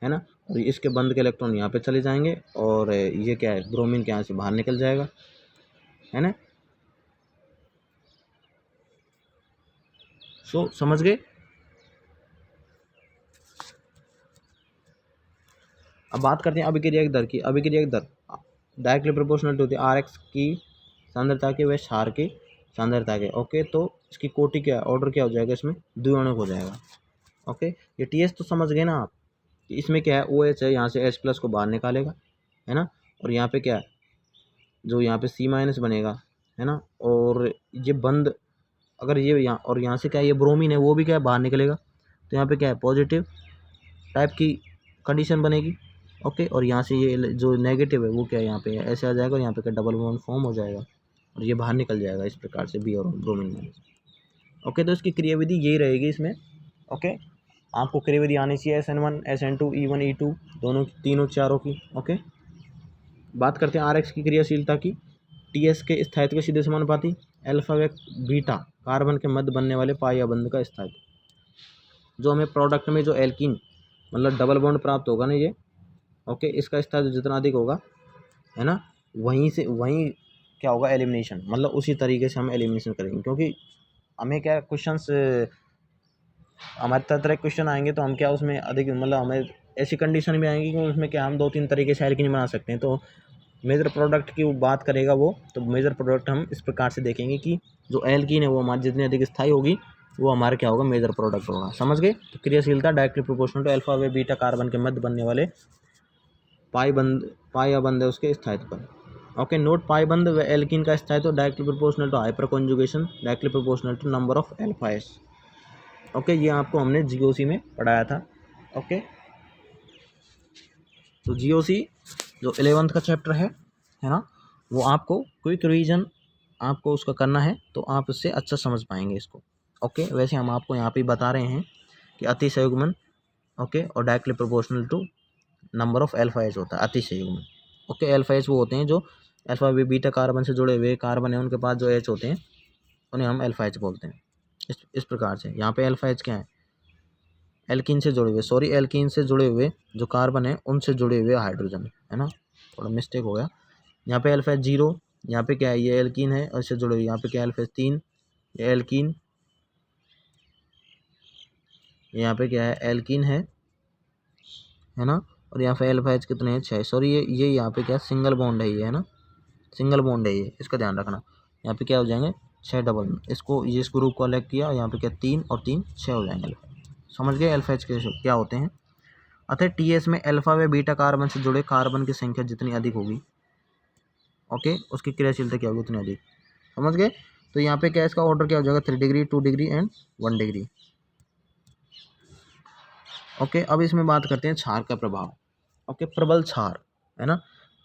है ना, और इसके बंद के इलेक्ट्रॉन यहाँ पे चले जाएंगे और ये क्या है ब्रोमीन के यहाँ से बाहर निकल जाएगा, है ना। सो समझ गए। अब बात करते हैं अभिक्रिया दर की। अभिक्रिया दर directly proportional to the RX की सांद्रता के व क्षार की सांद्रता के, ओके। तो इसकी कोटि क्या ऑर्डर क्या हो जाएगा, इसमें द्विआण्विक हो जाएगा, ओके। ये TS तो समझ गए ना आप, इसमें क्या है OH है, यहाँ से H+ को बाहर निकालेगा, है ना, और यहाँ पे क्या है जो यहाँ पे C- बनेगा, है ना, और ये बंद अगर ये यहाँ और यहाँ से क्या है ये ब्रोमीन है वो भी क्या है बाहर निकलेगा, तो यहाँ पे क्या है पॉजिटिव टाइप की कंडीशन बनेगी, ओके। और यहाँ से ये जो नेगेटिव है वो क्या है यहाँ पे ऐसे आ जाएगा और यहाँ पे क्या डबल बॉन्ड फॉर्म हो जाएगा और ये बाहर निकल जाएगा इस प्रकार से B और ब्रोमीन में, ओके। तो इसकी क्रियाविधि यही रहेगी इसमें, ओके। आपको क्रियाविधि आनी चाहिए SN1 SN2 E1 E2 दोनों तीनों चारों की, ओके। बात करते हैं RX की क्रियाशीलता की। TS के स्थायित्व के सीधे समानुपाती अल्फा व बीटा कार्बन के मध्य बनने वाले पाई बंध का स्थायित्व, जो हमें प्रोडक्ट में जो एल्कीन मतलब डबल बॉन्ड प्राप्त होगा ना ये, ओके, इसका स्थायित्व जितना अधिक होगा, है ना, वहीं से वहीं क्या होगा एलिमिनेशन, मतलब उसी तरीके से हम एलिमिनेशन करेंगे, क्योंकि हमें क्या क्वेश्चंस हमारे तरह क्वेश्चन आएंगे तो हम क्या उसमें अधिक मतलब हमें ऐसी कंडीशन भी आएंगी कि उसमें क्या हम 2-3 तरीके से एल्कीन बना सकते हैं। तो मेजर प्रोडक्ट की बात करेगा वो, तो मेजर प्रोडक्ट हम इस प्रकार से देखेंगे कि जो एल्कीन है वो हमारी जितनी अधिक स्थायी होगी वो हमारे क्या होगा मेजर प्रोडक्ट होगा, समझ गए। तो क्रियाशीलता डायरेक्टली प्रोपोर्शनल टू अल्फा व बीटा कार्बन के मध्य बनने वाले पाई बंद है उसके स्थायित्व पर, ओके। नोट पाई बंद व एल्कीन का स्थायित्व directly proportional to hyper conjugation directly proportional to number of alphas, okay. ये आपको हमने GOC में पढ़ाया था, ओके। तो GOC जो 11th का चैप्टर है ना, वो आपको क्विक रिवीजन आपको उसका करना है तो आप उससे अच्छा समझ पाएंगे इसको, ओके। वैसे हम आपको यहाँ पे बता रहे हैं कि अतिसंयुग्मन, ओके, और directly proportional to number of alpha H होता है अतिसंयुग्मन, ओके। अल्फा एच वो होते हैं जो अल्फा बीटा कार्बन से जुड़े हुए कार्बन है उनके पास जो H होते हैं उन्हें हम अल्फा एच बोलते हैं। इस प्रकार से यहाँ पे अल्फा एच क्या है एल्कीन से जुड़े हुए एल्कीन से जुड़े हुए जो कार्बन है उनसे जुड़े हुए हाइड्रोजन, है ना, थोड़ा मिस्टेक हो गया। यहाँ पे अल्फा एच 0, यहाँ पे क्या है ये एल्कीन है और इससे जुड़े हुए, यहाँ पे क्या है अल्फा एच 3 ये एल्कीन, यहाँ पे क्या है एल्कीन है ना, और यहाँ पे अल्फा एच कितने हैं 6, सॉरी ये यहाँ पे क्या सिंगल बॉन्ड है ये, है ना, सिंगल बॉन्ड है ये, इसका ध्यान रखना। यहाँ पे क्या हो जाएंगे 6 डबल, इसको ये इस ग्रुप को अलग किया, यहाँ पे क्या 3 और 3 6 हो जाएंगे। समझ गए अल्फा एच के क्या होते हैं। अतः TS में अल्फा व बीटा कार्बन से जुड़े कार्बन की संख्या जितनी अधिक होगी, ओके, उसकी क्रियाशीलता क्या होगी उतनी अधिक, समझ गए। तो यहाँ पे क्या इसका ऑर्डर क्या हो जाएगा 3 degree 2 degree and 1 degree, okay. अब इसमें बात करते हैं क्षार का प्रभाव, ओके। प्रबल क्षार, है ना,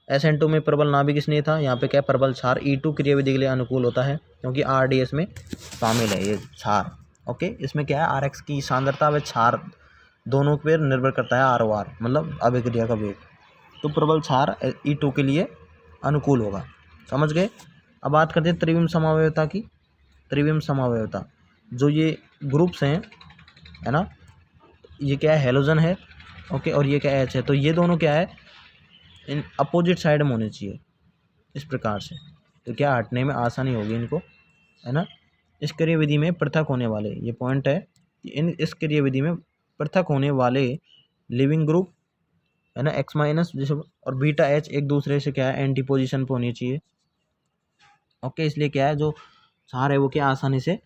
SN2 में प्रबल नाभिक स्नेह था, यहाँ पे क्या प्रबल क्षार E2 क्रियाविधि के लिए अनुकूल होता है क्योंकि RDS में शामिल है ये क्षार, ओके। इसमें क्या है RX की सांद्रता व क्षार दोनों पर निर्भर करता है ROR मतलब अभिक्रिया का वेग, तो प्रबल क्षार E2 के लिए अनुकूल होगा, समझ गए। अब बात करते हैं त्रिविम समावयवता की। त्रिविम समावयवता जो ये ग्रुप्स हैं, है ना, ये क्या है हेलोजन है, ओके, और ये क्या H है, तो ये दोनों क्या है इन अपोजिट साइड में होने चाहिए इस प्रकार से, तो क्या हटने में आसानी होगी इनको, है ना। इस क्रियाविधि में पृथक होने वाले ये पॉइंट है कि इस क्रियाविधि में पृथक होने वाले लिविंग ग्रुप है ना, X माइनस जैसे, और बीटा H एक दूसरे से क्या है एंटी पोजिशन पे होनी चाहिए। ओके, इसलिए क्या है जो क्षार है वो क्या आसानी से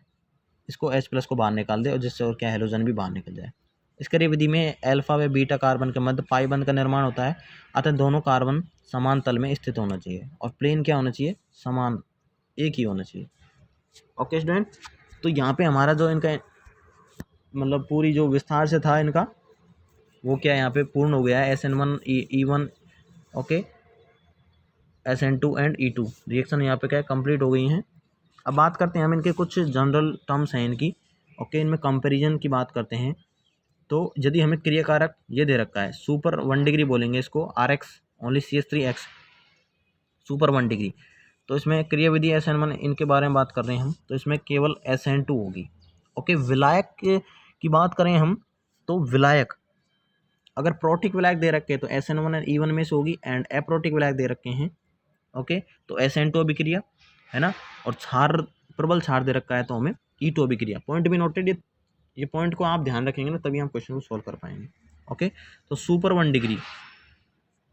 इसको H प्लस को बाहर निकाल दे और जिससे और क्या हैलोजन भी बाहर निकल जाए। इस क्रियाविधि में अल्फा व बीटा कार्बन के मध्य पाई बंध का निर्माण होता है, अतः दोनों कार्बन समान तल में स्थित होना चाहिए और प्लेन क्या होना चाहिए, समान एक ही होना चाहिए। ओके स्टूडेंट, तो यहाँ पे हमारा जो इनका मतलब पूरी जो विस्तार से था इनका वो क्या यहाँ पे पूर्ण हो गया है। SN1 E1 okay, SN2 and E2 reaction यहाँ पे क्या है कंप्लीट हो गई हैं। अब बात करते हैं हम इनके कुछ जनरल टर्म्स हैं इनकी। ओके, इनमें कंपैरिजन की बात करते हैं। तो यदि हमें क्रियाकारक ये दे रखा है सुपर 1 डिग्री बोलेंगे इसको, RX only CH3X super 1 degree, तो इसमें क्रियाविधि SN1 इनके बारे में बात कर रहे हैं हम, तो इसमें केवल SN2 होगी। ओके, विलायक की बात करें हम तो विलायक अगर प्रोटिक विलायक दे रखे तो SN1 एंड E1 में से होगी, एंड अप्रोटिक विलायक दे रखे हैं ओके तो SN2 अभिक्रिया है ना, और क्षार प्रबल क्षार दे रखा है तो हमें E2 अभिक्रिया। पॉइंट भी नोटेड, ये पॉइंट को आप ध्यान रखेंगे ना तभी हम क्वेश्चन को सॉल्व कर पाएंगे। ओके, तो सुपर 1 डिग्री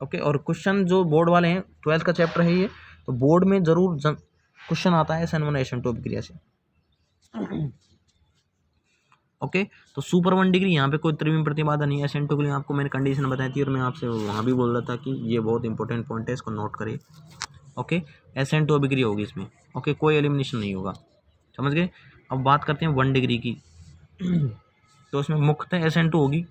ओके, और क्वेश्चन जो बोर्ड वाले हैं 12th का चैप्टर है ये, तो बोर्ड में जरूर क्वेश्चन आता है SN1 SN2 अभिक्रिया से। ओके, तो सुपर 1 डिग्री यहाँ पे कोई त्रिविम प्रतिबाधा नहीं है। SN2 के लिए आपको मैंने कंडीशन बताई थी और मैं आपसे वहाँ भी बोल रहा था कि ये बहुत इंपॉर्टेंट पॉइंट है, इसको नोट करिए। ओके, SN2 अभिक्रिया होगी इसमें। ओके, कोई एलिमिनेशन नहीं होगा, समझ गए। अब बात करते हैं 1 डिग्री की। तो इसमें मुख्यतः SN2 होगी,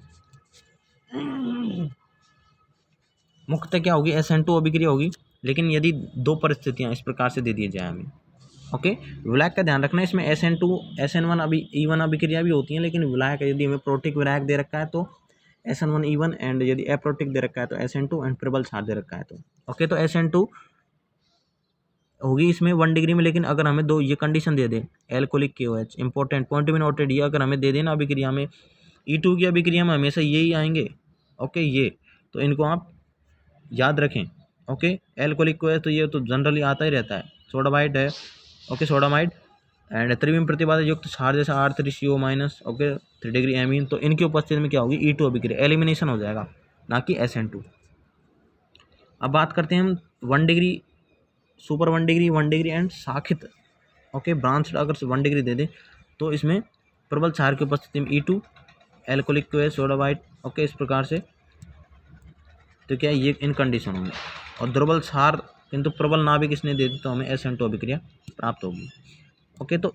मुख्यतः क्या होगी, SN2 अभिक्रिया होगी। लेकिन यदि दो परिस्थितियां इस प्रकार से दे दी जाए हमें, ओके, विलायक का ध्यान रखना है इसमें SN2 SN1 अभी E1 अभिक्रिया भी होती है, लेकिन विलायक यदि हमें प्रोटिक विलायक दे रखा है तो SN1 E1, एंड यदि अप्रोटिक दे रखा है तो SN2 एंड प्रबल क्षार दे रखा है तो ओके, तो SN2 होगी इसमें 1 डिग्री में। लेकिन अगर हमें दो ये कंडीशन दे दे एल्कोहलिक KOH, इंपॉर्टेंट पॉइंट में नोटेड, ये अगर हमें दे देना अभिक्रिया में E2 की अभिक्रिया में हमेशा यही आएंगे। ओके, ये तो इनको आप याद रखें। ओके, एल्कोहलिक KOH तो ये तो जनरली आता ही रहता है, सोडामाइड है ओके, सोडामाइड एंड त्रिविम प्रतिबाधा युक्त क्षार जैसे R3CO minus okay 3 degree amine, तो इनकी उपस्थिति में क्या होगी E2 अभिक्रिया, एलिमिनेशन हो जाएगा ना कि SN2। अब बात करते हैं हम 1 degree, super 1 degree 1 degree and शाखित ओके ब्रांच अगर 1 डिग्री दे दे तो इसमें प्रबल क्षार की उपस्थिति में E2 alcoholic KOH sodamide okay, इस प्रकार से तो क्या ये इन कंडीशन होंगे। और दुर्बल क्षार किंतु प्रबल नाभिक इसने दे दी तो हमें SN2 अभिक्रिया प्राप्त होगी। ओके, तो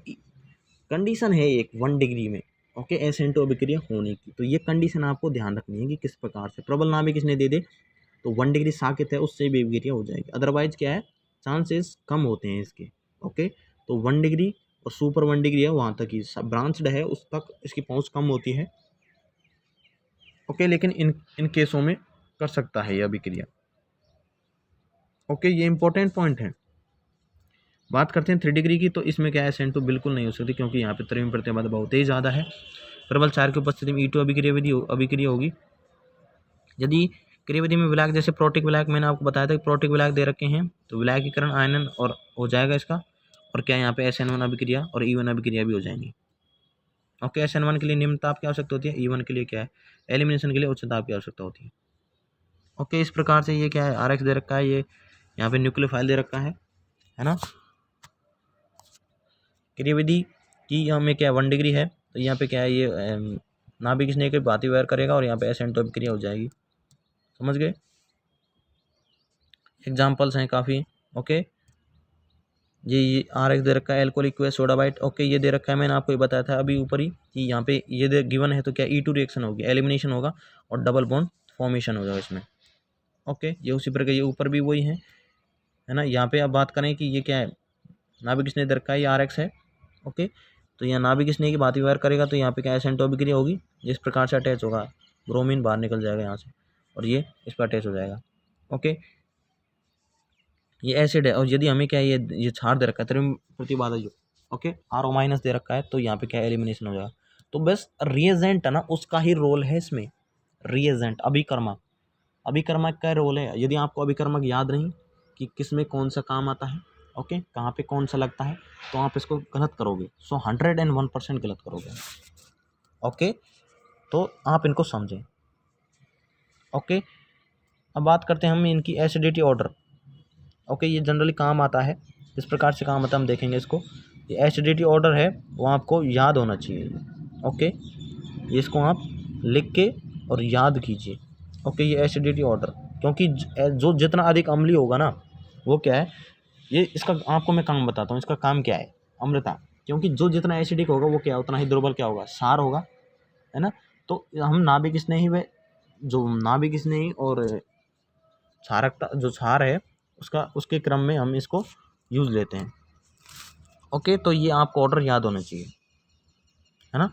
कंडीशन है एक 1 डिग्री में ओके SN2 अभिक्रिया होने की, तो ये कंडीशन आपको ध्यान रखनी है कि किस प्रकार से प्रबल नाभिक इसने दे दे तो 1 डिग्री साकित है उससे भी अभिक्रिया हो जाएगी, अदरवाइज क्या है चांसेस कम होते हैं इसके। ओके, तो 1 डिग्री और सुपर 1 डिग्री है वहाँ तक ही ब्रांच्ड है उस तक इसकी पहुँच कम होती है। ओके, लेकिन इन केसों में कर सकता है ये अभिक्रिया। ओके, ये इंपॉर्टेंट पॉइंट है। बात करते हैं 3 डिग्री की, तो इसमें क्या है SN2 बिल्कुल नहीं हो सकती क्योंकि यहाँ पे त्रिविम प्रतिबाधा बहुत ही ज़्यादा है। प्रबल क्षार की उपस्थिति में E2 अभिक्रिया होगी। यदि क्रियाविधि में विलायक जैसे प्रोटिक विलायक मैंने आपको बताया था कि प्रोटिक विलायक दे रखे हैं तो विलायकीकरण आयनन और हो जाएगा इसका, और क्या यहाँ पे SN1 अभिक्रिया और E1 अभिक्रिया भी हो जाएंगी। ओके, SN1 के लिए निम्न ताप की आवश्यकता होती है, E1 के लिए क्या है एलिमिनेशन के लिए उच्च ताप की आवश्यकता होती है। ओके, इस प्रकार से ये क्या है RX दे रखा है, ये यहाँ पे न्यूक्लियोफाइल दे रखा है ना। क्रियाविधि की हमें क्या 1 डिग्री है तो यहाँ पे क्या है ये नाभिक स्नेह के भांति व्यवहार करेगा और यहाँ पे SN2 अभिक्रिया हो जाएगी, समझ गए। एग्जाम्पल्स हैं काफ़ी। ओके, ये RX दे रखा है एल्कोहलिक KOH सोडामाइड ओके, ये दे रखा है मैंने आपको ये बताया था अभी ऊपर ही कि यहाँ पे ये गिवन है तो क्या E2 रिएक्शन होगी, एलिमिनेशन होगा और डबल बॉन्ड फॉर्मेशन हो जाएगा इसमें। ओके, ये उसी प्रकार ये ऊपर भी वही है ना। यहाँ पे अब बात करें कि ये क्या है नाभिक स्नेह दे रखा है, ये RX है ओके, तो यहाँ नाभिक स्नेह की भांति व्यवहार करेगा तो यहाँ पे क्या SN2 अभिक्रिया होगी, जिस प्रकार से अटैच होगा ब्रोमीन बाहर निकल जाएगा यहाँ से और ये इस पर अटैच हो जाएगा। ओके, ये एसिड है और यदि हमें क्या ये क्षार दे रखा है त्रिविम प्रतिबाधा युक्त ओके RO माइनस दे रखा है तो यहाँ पे क्या एलिमिनेशन हो जाएगा। तो बस रिएजेंट है ना उसका ही रोल है इसमें, रिएजेंट अभिकर्मक का रोल है। यदि आपको अभिकर्मक याद नहीं कि किस में कौन सा काम आता है ओके कहाँ पे कौन सा लगता है तो आप इसको गलत करोगे, 101% गलत करोगे। ओके, तो आप इनको समझें। ओके, अब बात करते हैं हम इनकी एसिडिटी ऑर्डर। ओके, ये जनरली काम आता है, इस प्रकार से काम आता है, हम देखेंगे इसको। ये एसिडिटी ऑर्डर है वो आपको याद होना चाहिए। ओके, ये इसको आप लिख के और याद कीजिए। ओके, ये एसिडिटी ऑर्डर, क्योंकि जो जितना अधिक अम्लीय होगा ना वो क्या है, ये इसका आपको मैं काम बताता हूँ, इसका काम क्या है, अम्लता। क्योंकि जो जितना एसिडिक होगा वो क्या उतना ही दुर्बल क्या होगा, क्षार होगा, है ना। तो हम नाभिक स्नेही व जो नाभिक स्नेही और क्षारकता जो क्षार है उसका उसके क्रम में हम इसको यूज लेते हैं। ओके, तो ये आपको ऑर्डर याद होना चाहिए, है ना।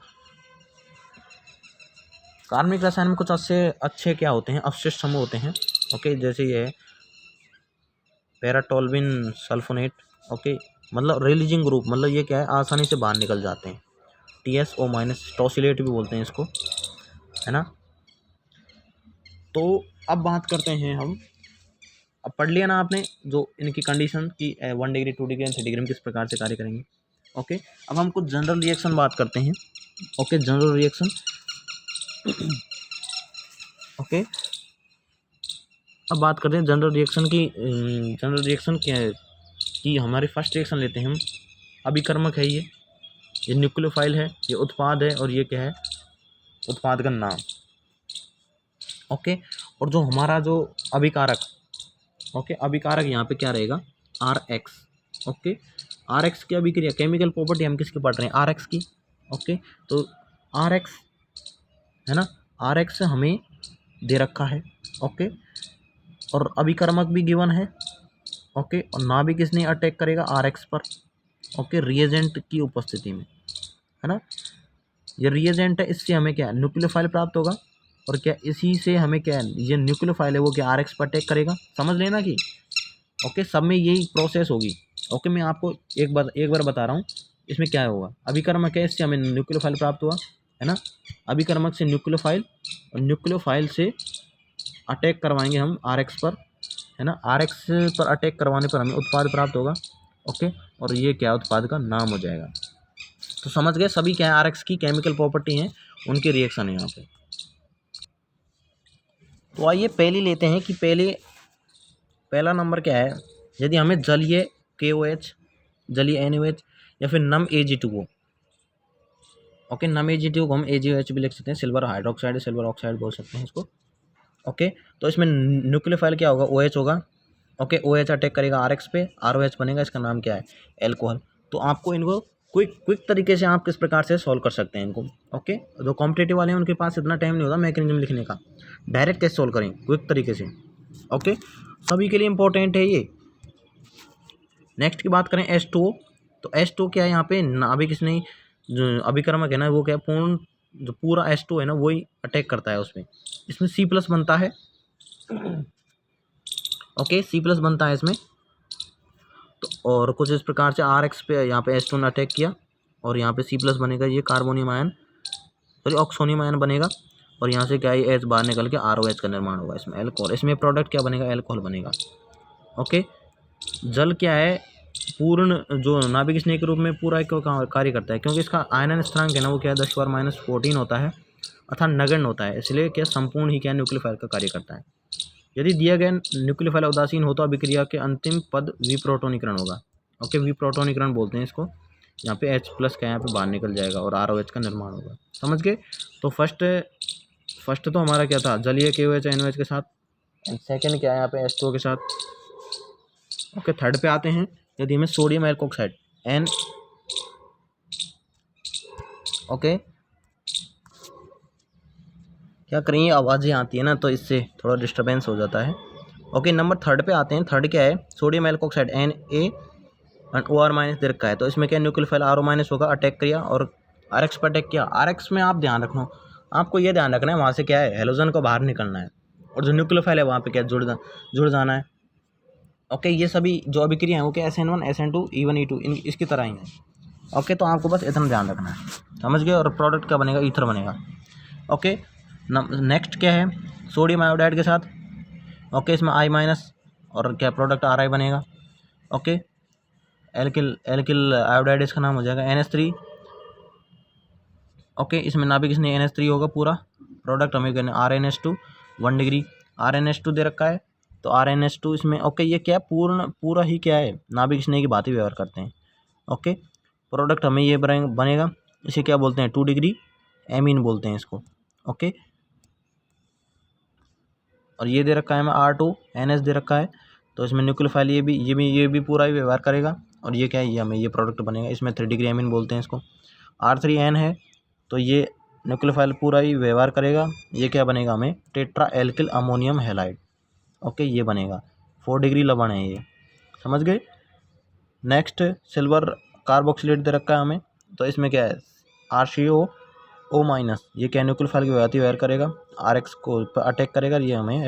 कार्बनिक रसायन में कुछ अच्छे क्या होते हैं, अवशिष्ट समूह होते हैं। ओके, जैसे ये है पैराटोल्विन सल्फोनेट। ओके, मतलब रिलीजिंग ग्रुप, मतलब ये क्या है, आसानी से बाहर निकल जाते हैं। TSO- टॉसिलेट भी बोलते हैं इसको, है ना। तो अब बात करते हैं हम, अब पढ़ लिया ना आपने जो इनकी कंडीशन की 1 डिग्री 2 डिग्री एंड 3 डिग्री में किस प्रकार से कार्य करेंगे। ओके, अब हम कुछ जनरल रिएक्शन बात करते हैं। Okay, general reaction. ओके, अब बात करते हैं जनरल रिएक्शन की। जनरल रिएक्शन क्या है कि हमारी फर्स्ट रिएक्शन लेते हैं हम, अभिकर्मक है ये न्यूक्लियोफाइल है, ये उत्पाद है, और ये क्या है, उत्पाद का नाम। ओके, और जो हमारा जो अभिकारक, ओके, अभिकारक यहाँ पे क्या रहेगा, RX। ओके, RX की अभिक्रिया, केमिकल प्रॉपर्टी हम किसकी पढ़ रहे हैं, RX की। ओके, तो RX है ना, RX हमें दे रखा है। ओके, और अभिकर्मक भी गिवन है। ओके, और नाभिक किसने अटैक करेगा, RX पर। ओके, रिएजेंट की उपस्थिति में, है ना। ये रिएजेंट है, इससे हमें क्या न्यूक्लियोफाइल प्राप्त होगा, और क्या इसी से हमें क्या है, ये न्यूक्लियोफाइल है वो क्या RX पर अटैक करेगा, समझ लेना कि ओके सब में यही प्रोसेस होगी। ओके, मैं आपको एक बार बता रहा हूँ इसमें क्या होगा। अभिकर्मक है, इससे हमें न्यूक्लियोफाइल प्राप्त हुआ, है ना। अभिकर्मक से न्यूक्लियोफाइल, और न्यूक्लियोफाइल से अटैक करवाएंगे हम RX पर, है ना। RX पर अटैक करवाने पर हमें उत्पाद प्राप्त होगा। ओके, और ये क्या उत्पाद का नाम हो जाएगा। तो समझ गए सभी क्या है, RX की केमिकल प्रॉपर्टी हैं, उनके रिएक्शन है यहाँ पे। तो आइए पहली लेते हैं कि पहला नंबर क्या है, यदि हमें जलीय KOH, जलीय NaOH, या फिर नम Ag2O। ओके, नम Ag2O को हम AgOH भी लिख सकते हैं, सिल्वर हाइड्रोक्साइड, सिल्वर ऑक्साइड बोल सकते हैं इसको। ओके, तो इसमें न्यूक्लियोफाइल क्या होगा, OH होगा। ओके, OH अटैक करेगा RX पे, ROH बनेगा, इसका नाम क्या है, एल्कोहल। तो आपको इनको क्विक तरीके से आप किस प्रकार से सॉल्व कर सकते हैं इनको। ओके, जो कॉम्पिटेटिव वाले हैं उनके पास इतना टाइम नहीं होता मैकेनिज्म लिखने का, डायरेक्ट कैसे सॉल्व करें क्विक तरीके से। ओके, सभी के लिए इंपॉर्टेंट है ये। नेक्स्ट की बात करें H2O, तो H2O क्या है, यहाँ पे नाभिक इसने जो अभिकर्मक है ना वो क्या है, जो पूरा H2O है ना वही अटैक करता है उसमें। इसमें C+ बनता है। ओके, C+ बनता है इसमें। तो और कुछ इस प्रकार से RX पे यहाँ पे H2O ने अटैक किया, और यहाँ पे C+ बनेगा, ये carbonium ion, sorry oxonium ion बनेगा, और यहाँ से क्या है H बाहर निकल के ROH का निर्माण होगा, इसमें एल्कोहल, इसमें प्रोडक्ट क्या बनेगा, एल्कोहल बनेगा। ओके, जल क्या है, पूर्ण जो नाभिक स्नेह के रूप में पूरा एक कार्य करता है, क्योंकि इसका आयनन स्थिरांक है ना वो क्या है 10⁻⁻14 होता है, अर्थात नगण्य होता है, इसलिए क्या संपूर्ण ही क्या न्यूक्लियोफाइल का कार्य करता है। यदि दिया गया न्यूक्लियोफाइल उदासीन हो तो अभिक्रिया के अंतिम पद विप्रोटोनीकरण होगा। ओके, विप्रोटोनीकरण बोलते हैं इसको। यहाँ पे H+ का यहाँ पे बाहर निकल जाएगा और ROH का निर्माण होगा, समझ गए। तो फर्स्ट तो हमारा क्या था, जलीय KOH NOH के साथ, एंड सेकेंड क्या है यहाँ पे H2O के साथ। ओके, थर्ड पे आते हैं, यदि हमें सोडियम एल्कोक्साइड N। ओके, क्या करेंगे, आवाज़ें आती है ना तो इससे थोड़ा डिस्टर्बेंस हो जाता है। ओके, नंबर थर्ड पे आते हैं, थर्ड क्या है, सोडियम एल्कोक्साइड Na और OR- दे रखा है, तो इसमें क्या न्यूक्लियोफाइल RO- होगा, अटैक किया और RX पर अटैक किया। RX में आप ध्यान रखना, आपको ये ध्यान रखना है वहाँ से क्या है, हेलोजन को बाहर निकलना है, और जो न्यूक्लियोफाइल है वहाँ पे क्या जुड़ जाना है। ओके, ये सभी जो अभिक्रिया है वो क्या SN1 SN2 E1 E2 इसकी तरह ही है। ओके, तो आपको बस इतना ध्यान रखना है, समझ गए। और प्रोडक्ट क्या बनेगा, ईथर बनेगा। ओके, नेक्स्ट क्या है, सोडियम आयोडाइड के साथ। ओके, इसमें I- और क्या प्रोडक्ट RI बनेगा। ओके, एल्किल आयोडाइड इसका नाम हो जाएगा NH3। ओके, इसमें नाभिक इसने NH3 होगा पूरा, प्रोडक्ट हमें करना RNH2 1 डिग्री। RnH2 दे रखा है, तो RnH2 इसमें ओके, ये क्या पूरा ही क्या है, नाभिक स्नेह की बात ही व्यवहार करते हैं। ओके, प्रोडक्ट हमें ये बनेगा, इसे क्या बोलते हैं, 2 डिग्री एमीन बोलते हैं इसको। ओके, और ये दे रखा है हमें R2NH दे रखा है, तो इसमें न्यूक्लियोफाइल ये भी पूरा ही व्यवहार करेगा, और ये क्या है, ये हमें ये प्रोडक्ट बनेगा, इसमें 3 डिग्री एमीन बोलते हैं इसको। R3N है, तो ये न्यूक्लियोफाइल पूरा ही व्यवहार करेगा, ये क्या बनेगा हमें, tetra alkyl ammonium halide. Okay, ये बनेगा, 4 डिग्री लवण है ये, समझ गए। नेक्स्ट सिल्वर कार्बोक्सिलेट दे रखा है हमें, तो इसमें क्या है, RCO, ये क्या न्यूक्लियोफाइल की व्यवहार करेगा, RX को अटैक करेगा, ये हमें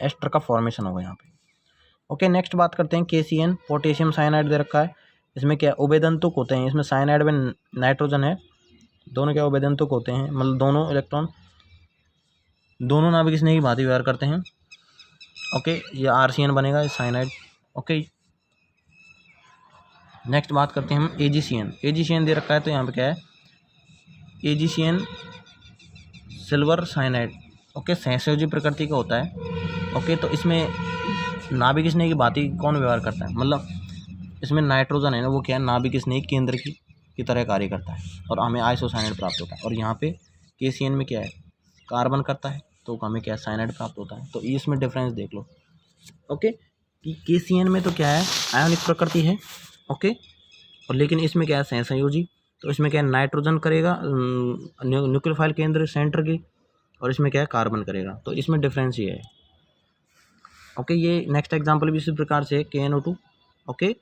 एस्टर का फॉर्मेशन होगा यहाँ पे। ओके, नेक्स्ट बात करते हैं KCN, पोटेशियम साइनाइड दे रखा है, इसमें क्या उभयदंतुक होते हैं, इसमें साइनाइड में नाइट्रोजन है, दोनों क्या उभयदंतुक होते हैं, मतलब दोनों इलेक्ट्रॉन दोनों नाभिक स्नेह की भांति व्यवहार करते हैं। ओके, ये RCN बनेगा, साइनाइड। ओके, नेक्स्ट बात करते हैं हम AgCN दे रखा है, तो यहाँ पे क्या है, AgCN सिल्वर साइनाइड। ओके, सहसंयोजी प्रकृति का होता है। ओके, तो इसमें नाभिक स्नेह की भांति कौन व्यवहार करता है, मतलब इसमें नाइट्रोजन है ना, वो क्या है, नाभिक स्नेह केंद्र की तरह कार्य करता है, और हमें आइसोसाइनाइड प्राप्त होता है। और यहाँ पे KCN में क्या है, कार्बन करता है, तो हमें क्या साइनाइड प्राप्त होता है। तो इसमें डिफरेंस देख लो। ओके, कि KCN में तो क्या है, आयनिक प्रकृति है। ओके, और लेकिन इसमें क्या है, सहसंयोजी, तो इसमें क्या है, नाइट्रोजन करेगा न्यूक्लियोफाइल केंद्र सेंटर की, और इसमें क्या है, कार्बन करेगा। तो इसमें डिफरेंस ये है। ओके, ये नेक्स्ट एग्जांपल भी इसी प्रकार से है, KNO2। ओके,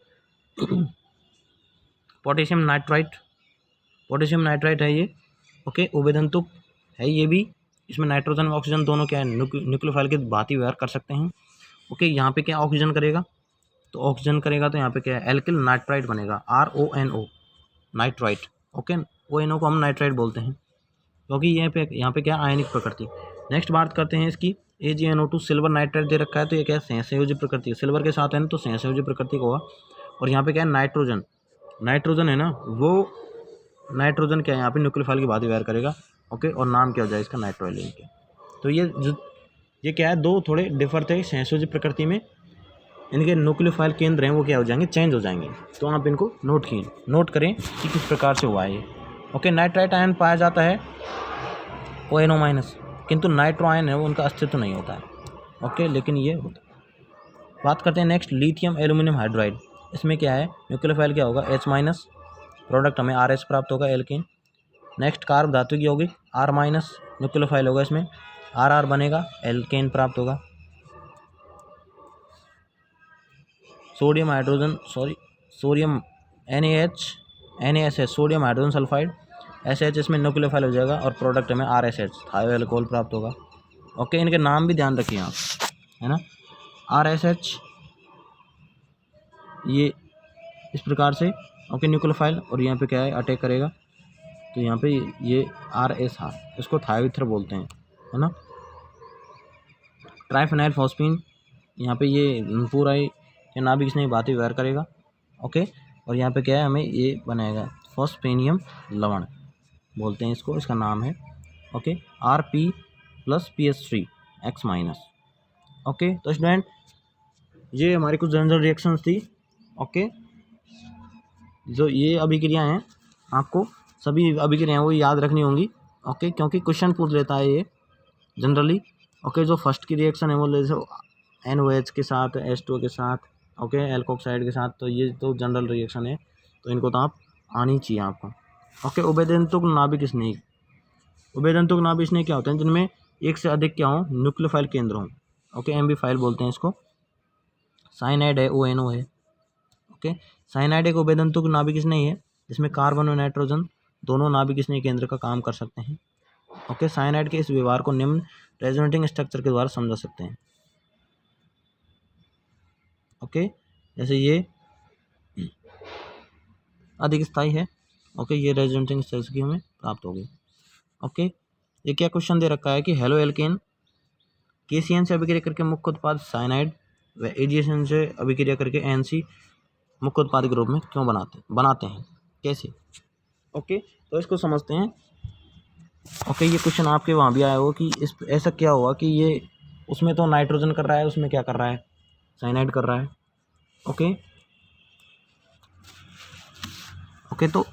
पोटेशियम नाइट्राइट है ये। ओके, उभयदंतुक है ये भी, इसमें नाइट्रोजन और ऑक्सीजन दोनों क्या है, न्यूक्लियोफाइल के भांति व्यवहार कर सकते हैं। ओके, यहाँ पे क्या ऑक्सीजन करेगा, तो ऑक्सीजन करेगा, तो यहाँ पे क्या है, एल्किल नाइट्राइट बनेगा, RONO नाइट्राइट। ओके, ONO को हम नाइट्राइट बोलते हैं, क्योंकि यहाँ पे क्या आयनिक प्रकृति। नेक्स्ट बात करते हैं इसकी, AgNO2 सिल्वर नाइट्राइट दे रखा है, तो ये क्या है, सहसंयोजी प्रकृति, सिल्वर के साथ है ना, तो सहसंयोजी प्रकृति का होगा। और यहाँ पे क्या है, नाइट्रोजन है ना, वो नाइट्रोजन क्या है, यहाँ पे न्यूक्लियोफाइल की भांति व्यवहार करेगा। ओके, और नाम क्या हो जाए इसका, नाइट्रोलिन के। तो ये क्या है, दो थोड़े डिफर थे सहसंयोजी प्रकृति में, इनके न्यूक्लियोफाइल केंद्र हैं वो क्या हो जाएंगे, चेंज हो जाएंगे। तो आप इनको नोट करें कि किस प्रकार से हुआ है ये। ओके, नाइट्राइट आयन पाया जाता है ONO-, किंतु नाइट्रो आयन है वो उनका अस्तित्व नहीं होता है। ओके, लेकिन ये होता है। बात करते हैं नेक्स्ट, लिथियम एल्यूमिनियम हाइड्राइड। इसमें क्या है, न्यूक्लियोफाइल क्या होगा, H-, प्रोडक्ट हमें RH प्राप्त होगा, एल्केन। नेक्स्ट कार्ब धातु की होगी R-, न्यूक्लियोफाइल होगा इसमें, RR बनेगा, एल्केन प्राप्त होगा। Sodium NaSH, sodium hydrogen sulphide, SH इसमें न्यूक्लियोफाइल हो जाएगा, और प्रोडक्ट हमें RSH थायो एल्कोहल प्राप्त होगा। ओके, इनके नाम भी ध्यान रखिए आप, है ना, RSH ये इस प्रकार से। ओके, न्यूक्लियोफाइल, और यहाँ पे क्या है, अटैक करेगा, तो यहाँ पे ये RSH, इसको थायोइथर बोलते हैं, है ना। ट्राइफेनाइल फॉस्फीन, यहाँ पे ये पूरा ही नाभिक स्नेह भांति व्यवहार करेगा। ओके, और यहाँ पे क्या है, हमें ये बनाएगा, फॉस्फेनियम लवण बोलते हैं इसको, इसका नाम है। Okay, Rp+PS3 X-। ओके, तो स्टूडेंट ये हमारी कुछ जनरल रिएक्शंस थी। ओके, जो ये अभिक्रियाएं हैं, आपको सभी अभिक्रियाएं वो याद रखनी होंगी। ओके, क्योंकि क्वेश्चन पूछ लेता है ये जनरली। ओके, जो फर्स्ट की रिएक्शन है वो जैसे NOH के साथ, H2O के साथ, ओके, एल्कोक्साइड के साथ, तो ये तो जनरल रिएक्शन है, तो इनको तो आप आनी चाहिए आपको। ओके, उभयदंतुक नाभिक स्नेह क्या होते हैं, जिनमें एक से अधिक क्या हो, न्यूक्लियोफाइल केंद्र हों। ओके, एम्बीफाइल बोलते हैं इसको। साइनाइड है, ONO है। ओके, साइनाइड एक उभयदंतुक नाभिक स्नेह है, जिसमें कार्बन और नाइट्रोजन दोनों नाभिक स्नेह केंद्र का काम कर सकते हैं। ओके, साइनाइड के इस व्यवहार को निम्न रेजोनेटिंग स्ट्रक्चर के द्वारा समझा सकते हैं। ओके, जैसे ये अधिक स्थायी है। ओके, ये रेजोनेटिंग स्ट्रक्चर की हमें प्राप्त होगी। ओके, ये क्या क्वेश्चन दे रखा है कि हेलो एल्केन KCN से अभिक्रिया करके मुख्य उत्पाद साइनाइड व AgCN से अभिक्रिया करके NC मुख्य उत्पाद के रूप में क्यों बनाते हैं, कैसे। ओके, तो इसको समझते हैं। ओके, ये क्वेश्चन आपके वहाँ भी आया हो कि इस ऐसा क्या हुआ कि ये उसमें तो नाइट्रोजन कर रहा है, उसमें क्या कर रहा है, साइनाइड कर रहा है। ओके ओके, तो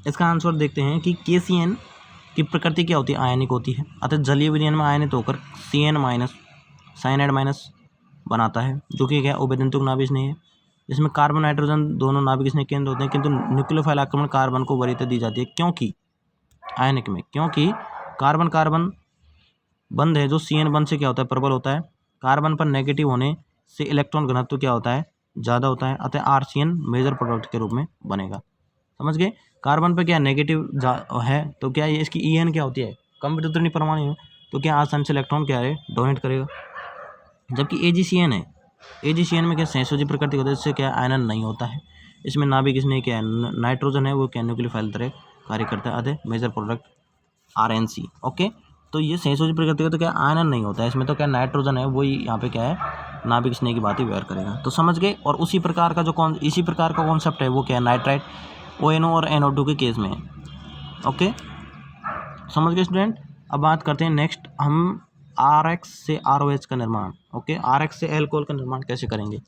इसका आंसर देखते हैं कि KCN की प्रकृति क्या होती है, आयनिक होती है। अतः जलीय विलयन में आयनित होकर CN माइनस साइनाइड माइनस बनाता है, जो कि क्या उभयतंतुक नाभिक स्नेह है, जिसमें कार्बन नाइट्रोजन दोनों नाभिक स्नेह केंद्र होते हैं, किंतु न्यूक्लियोफाइल आक्रमण कार्बन को वरीयता दी जाती है, क्योंकि आयनिक में, क्योंकि कार्बन कार्बन बंध है जो CN बंध से क्या होता है, प्रबल होता है। कार्बन पर नेगेटिव होने से इलेक्ट्रॉन घनत्व क्या होता है, ज़्यादा होता है, अतः RCN मेजर प्रोडक्ट के रूप में बनेगा। समझ गए। कार्बन पे क्या नेगेटिव है तो क्या ये इसकी EN क्या होती है, कम विद्युतऋणी परमाणु है, तो क्या आसानी से इलेक्ट्रॉन क्या है, डोनेट करेगा। जबकि AgCN है, AgCN में क्या संयोजी प्रकृति होती है, इससे क्या आयनन नहीं होता है। इसमें नाभिक इसमें क्या है, नाइट्रोजन है, वो क्या न्यूक्लियोफाइल तरह कार्य करता है, अतः मेजर प्रोडक्ट RNC। ओके, तो ये संयोजी प्रकृति का तो क्या आयनन नहीं होता है, इसमें तो क्या नाइट्रोजन है, वही यहाँ पे क्या है, नाभिक स्नेह की बात ही व्यवहार करेगा। तो समझ गए। और उसी प्रकार का जो इसी प्रकार का कॉन्सेप्ट है वो क्या है, नाइट्राइट ONO और NO2 के केस में है। ओके, समझ गए स्टूडेंट। अब बात करते हैं नेक्स्ट, हम RX से ROH का निर्माण, ओके, RX से अल्कोहल का निर्माण कैसे करेंगे।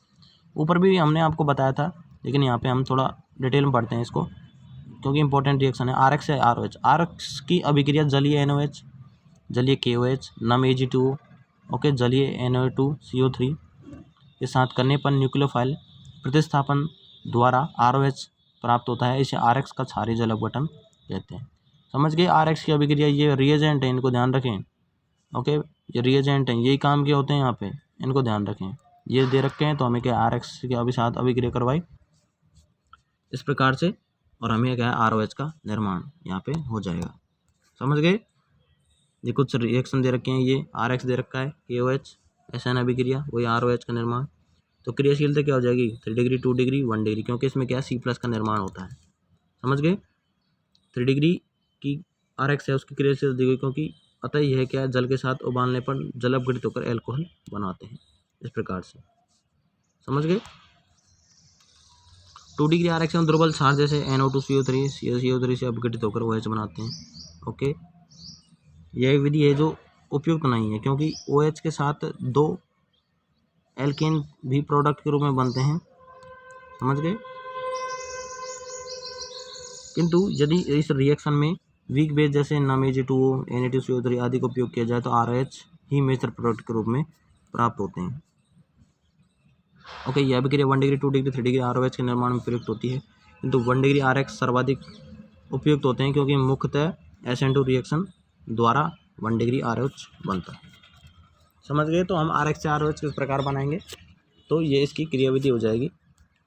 ऊपर भी हमने आपको बताया था, लेकिन यहाँ पे हम थोड़ा डिटेल में पढ़ते हैं इसको, क्योंकि इंपॉर्टेंट रिएक्शन है। RX से ROH, RX की अभिक्रिया जलीय NOH, जलीय KOH, नम Ag2O, ओके, जलीय NO2CO3 के साथ करने पर न्यूक्लियोफाइल प्रतिस्थापन द्वारा ROH प्राप्त होता है। इसे RX का क्षारीय जल अपघटन कहते हैं। समझ गए। RX की अभिक्रिया, ये रिएजेंट है, इनको ध्यान रखें। ओके, ये रिएजेंट हैं, यही काम के होते हैं यहाँ पे, इनको ध्यान रखें। ये दे रखे हैं तो हमें क्या RX के अभी साथ अभिक्रिया करवाई इस प्रकार से, और हमें क्या है ROH का निर्माण यहाँ पे हो जाएगा। समझ गए। ये कुछ रिएक्शन दे रखे हैं, ये RX दे रखा है, KOH SN अभिक्रिया, वही ROH का निर्माण। तो क्रियाशीलता क्या हो जाएगी, 3 डिग्री 2 डिग्री 1 डिग्री, क्योंकि इसमें क्या C+ का निर्माण होता है। समझ गए। 3 डिग्री की RX है, उसकी क्रियाशीलता दी गई, क्योंकि अतः यह क्या है, जल के साथ उबालने पर जल अपघटित होकर एल्कोहल बनाते हैं, इस प्रकार से। समझ गए। 2 डिग्री RX में दुर्बल क्षार जैसे NO2CO3 CO3 से अपघटित होकर OH बनाते हैं। ओके, यह विधि है जो उपयुक्त नहीं है, क्योंकि OH के साथ 2 एल्केन भी प्रोडक्ट के रूप में बनते हैं। समझ गए। किंतु यदि इस रिएक्शन में वीक बेस जैसे NaMG2O Na2CO3 आदि का उपयोग किया जाए तो RH ही मेजर प्रोडक्ट के रूप में प्राप्त होते हैं। ओके, यह अभिक्रिया 1 डिग्री 2 डिग्री 3 डिग्री ROH के निर्माण में प्रयुक्त होती है, किंतु 1 डिग्री RX सर्वाधिक उपयुक्त होते हैं, क्योंकि मुख्यतः SN2 रिएक्शन द्वारा 1 डिग्री ROH बनता है। समझ गए। तो हम RX से ROH किस प्रकार बनाएंगे, तो ये इसकी क्रियाविधि हो जाएगी।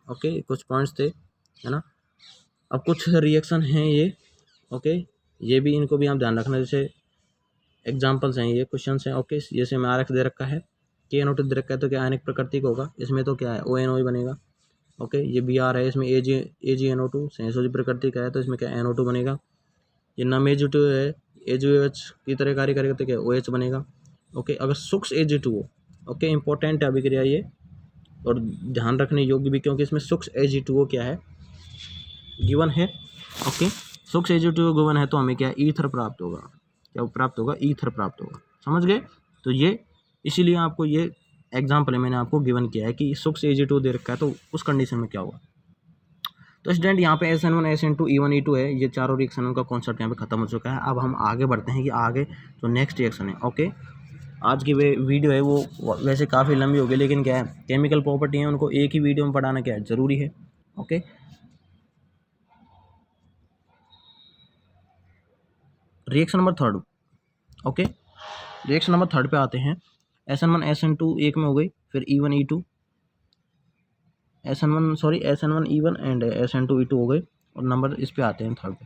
ओके, कुछ पॉइंट्स थे, है ना। अब कुछ रिएक्शन हैं ये, ओके, ये भी, इनको भी आप ध्यान रखना, जैसे एग्जांपल्स हैं, ये क्वेश्चंस हैं। ओके, जैसे में RX दे रखा है, KNO2 दे रखा है, तो क्या आयनिक प्रकृति का होगा, इसमें तो क्या है ONO ही बनेगा। ओके, ये Br है, इसमें AgNO2 संयोजी प्रकृति का है, तो इसमें क्या NO2 बनेगा। ये NaMG2 है, AgOH की तरह कार्य करेगा, तो क्या OH बनेगा। ओके, अगर सूक्ष्म Ag2O, ओके, इंपॉर्टेंट है अभिक्रिया ये, और ध्यान रखने योग्य भी, क्योंकि इसमें सूक्ष्म Ag2O क्या है, गिवन है। ओके, सूक्ष्म Ag2O गिवन है, तो हमें क्या ईथर प्राप्त होगा, क्या प्राप्त होगा, ईथर प्राप्त होगा। समझ गए। तो ये इसीलिए आपको ये एग्जाम्पल है, मैंने आपको गिवन किया है कि सूक्ष्म Ag2 दे रखा है, तो उस कंडीशन में क्या होगा। तो स्टूडेंट यहाँ पे SN1 SN2 E1 E2 है, ये चारों रिएक्शनों का कॉन्सेप्ट यहाँ पे खत्म हो चुका है। अब हम आगे बढ़ते हैं कि आगे जो नेक्स्ट रिएक्शन है। ओके, आज की वीडियो है वो वैसे काफ़ी लंबी हो गई, लेकिन क्या है, केमिकल प्रॉपर्टी है, उनको एक ही वीडियो में पढ़ाना क्या है, ज़रूरी है। Okay, reaction number 3। Okay, reaction number 3 पे आते हैं। SN1 SN2 एक में हो गई, फिर E1 E2 SN1 E1 and SN2 E2 हो गए, और नंबर इस पे आते हैं 3 पे,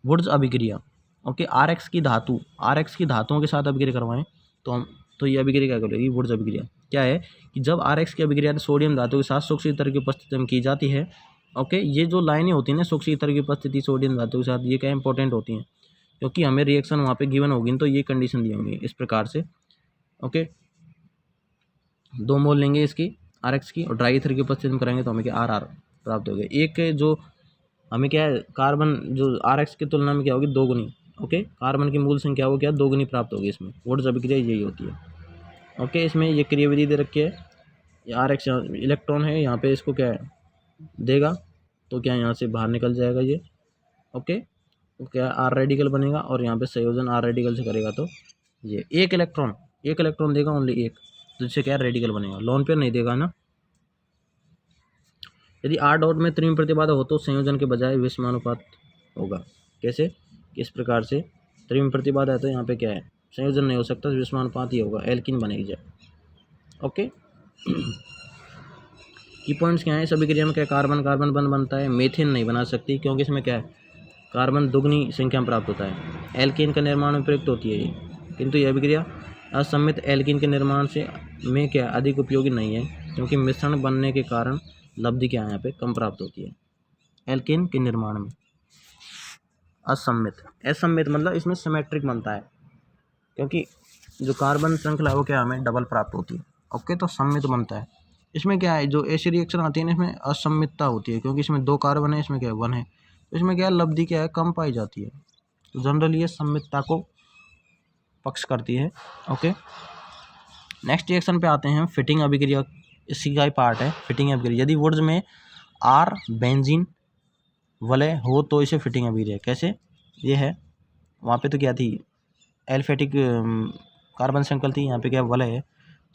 वुड्स अभिक्रिया। ओके, RX की धातुओं के साथ अभिक्रिया करवाएं तो ये अभिक्रिया क्या करेगी, वुड्स अभिक्रिया क्या है कि जब RX की अभिक्रिया सोडियम धातु के साथ सूक्ष्म ईथर की उपस्थिति में की जाती है। ओके, ये जो लाइनें होती हैं ना, सूक्ष्म ईथर की उपस्थिति सोडियम धातु के साथ, ये क्या इंपॉर्टेंट होती हैं, क्योंकि हमें रिएक्शन वहाँ पे गिवन होगी, तो ये कंडीशन दी होंगी इस प्रकार से। ओके, 2 मोल लेंगे इसकी RX की, और ड्राई ईथर की उपस्थिति में कराएंगे, तो हमें क्या RR प्राप्त हो गया। एक जो हमें क्या है, कार्बन जो RX की तुलना में क्या होगी, 2 गुनी ओके, कार्बन की मूल संख्या वो क्या दोगुनी प्राप्त होगी इसमें, वुड्स अभिक्रिया यही होती है। ओके, इसमें ये क्रियाविधि दे रखी है, ये RX इलेक्ट्रॉन है यहाँ पे, इसको क्या है देगा तो क्या यहाँ से बाहर निकल जाएगा ये। ओके, तो क्या R रेडिकल बनेगा और यहाँ पे संयोजन R रेडिकल से करेगा तो ये एक इलेक्ट्रॉन देगा, ओनली एक, तो इससे क्या रेडिकल बनेगा, लोन पेयर नहीं देगा ना। यदि R डॉट में त्रिम प्रतिबाधा हो तो संयोजन के बजाय विषमानुपात होगा। कैसे, किस प्रकार से, त्रिम प्रतिबाधा है तो यहाँ पे क्या है संयोजन नहीं हो सकता, विषमानुपात ही होगा, एल्किन बनेगी जाए। ओके, की पॉइंट्स क्या है, इस अभिक्रिया में क्या कार्बन कार्बन बंध बनता है, मेथेन नहीं बना सकती क्योंकि इसमें क्या है कार्बन दुगनी संख्या में प्राप्त होता है। एल्केन का निर्माण में प्रयुक्त होती है ये, किंतु यह अभिक्रिया असम्मित एल्कीन के निर्माण से में क्या अधिक उपयोगी नहीं है, क्योंकि मिश्रण बनने के कारण लब्धि क्या है यहाँ पे कम प्राप्त होती है एल्केन के निर्माण में। असम्मित मतलब इसमें सिमेट्रिक बनता है, क्योंकि जो कार्बन श्रृंखला है वो क्या हमें डबल प्राप्त होती है। ओके, तो सम्मित बनता है। इसमें क्या है जो ऐसी रिएक्शन आती है ना इसमें असम्मितता होती है, क्योंकि इसमें 2 कार्बन है, इसमें क्या है 1 है, तो इसमें क्या है लब्धि क्या है कम पाई जाती है, तो जनरली ये सम्मितता को पक्ष करती है। ओके, नेक्स्ट रिएक्शन पे आते हैं, फिटिंग अभिक्रिया, इसी का ही पार्ट है फिटिंग अभिक्रिया। यदि वुड्स में R बेंजीन वलय हो तो इसे फिटिंग अभिक्रिया। कैसे, ये है वहाँ पे तो क्या थी एल्फेटिक कार्बन श्रृंखल थी, यहाँ पे क्या वलय है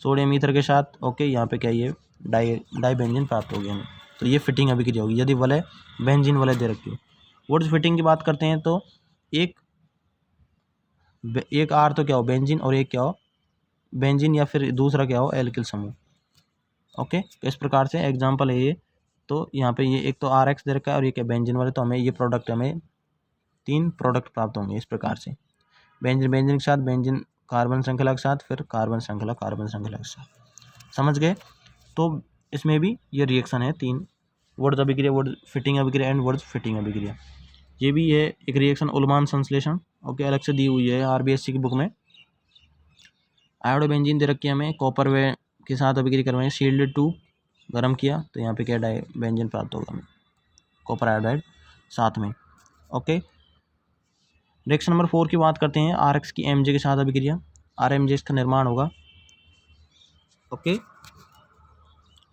सोडियम ईथर के साथ। ओके, यहाँ पे क्या ये डाई बेंजीन प्राप्त हो गया हमें, तो ये फिटिंग अभिक्रिया होगी यदि वलय बेंजीन वलय दे रखी हो। वुड्स फिटिंग की बात करते हैं तो एक R तो क्या हो बेंजीन और एक क्या हो बेंजीन या फिर दूसरा क्या हो एल्किल समूह। ओके, तो इस प्रकार से एग्जांपल है ये, तो यहाँ पे ये एक तो RX दे रखा है और ये क्या बेंजीन वाले, तो हमें ये प्रोडक्ट हमें 3 प्रोडक्ट प्राप्त होंगे इस प्रकार से, बेंजीन के साथ, बेंजीन कार्बन श्रृंखला के साथ, फिर कार्बन श्रृंखला के साथ। समझ गए, तो इसमें भी ये रिएक्शन है 3, वुड्स अभिक्रिया, वुड्स फिटिंग अभिक्रिया एंड वुड्स फिटिंग अभिक्रिया। ये भी है एक रिएक्शन उल्मान संश्लेषण। ओके, अलग से दी हुई है RBSc की बुक में। आयोडोबेंजीन दे रखी है हमें, कॉपर वे के साथ अभिक्रिया करवाएं, शील्डेड टू गर्म किया तो यहाँ पे क्या डाई बेंजीन प्राप्त होगा हमें, कॉपर आयोडाइड साथ में। ओके, रिएक्शन नंबर 4 की बात करते हैं, RX की MJ के साथ अभिक्रिया, RMJ का निर्माण होगा। ओके,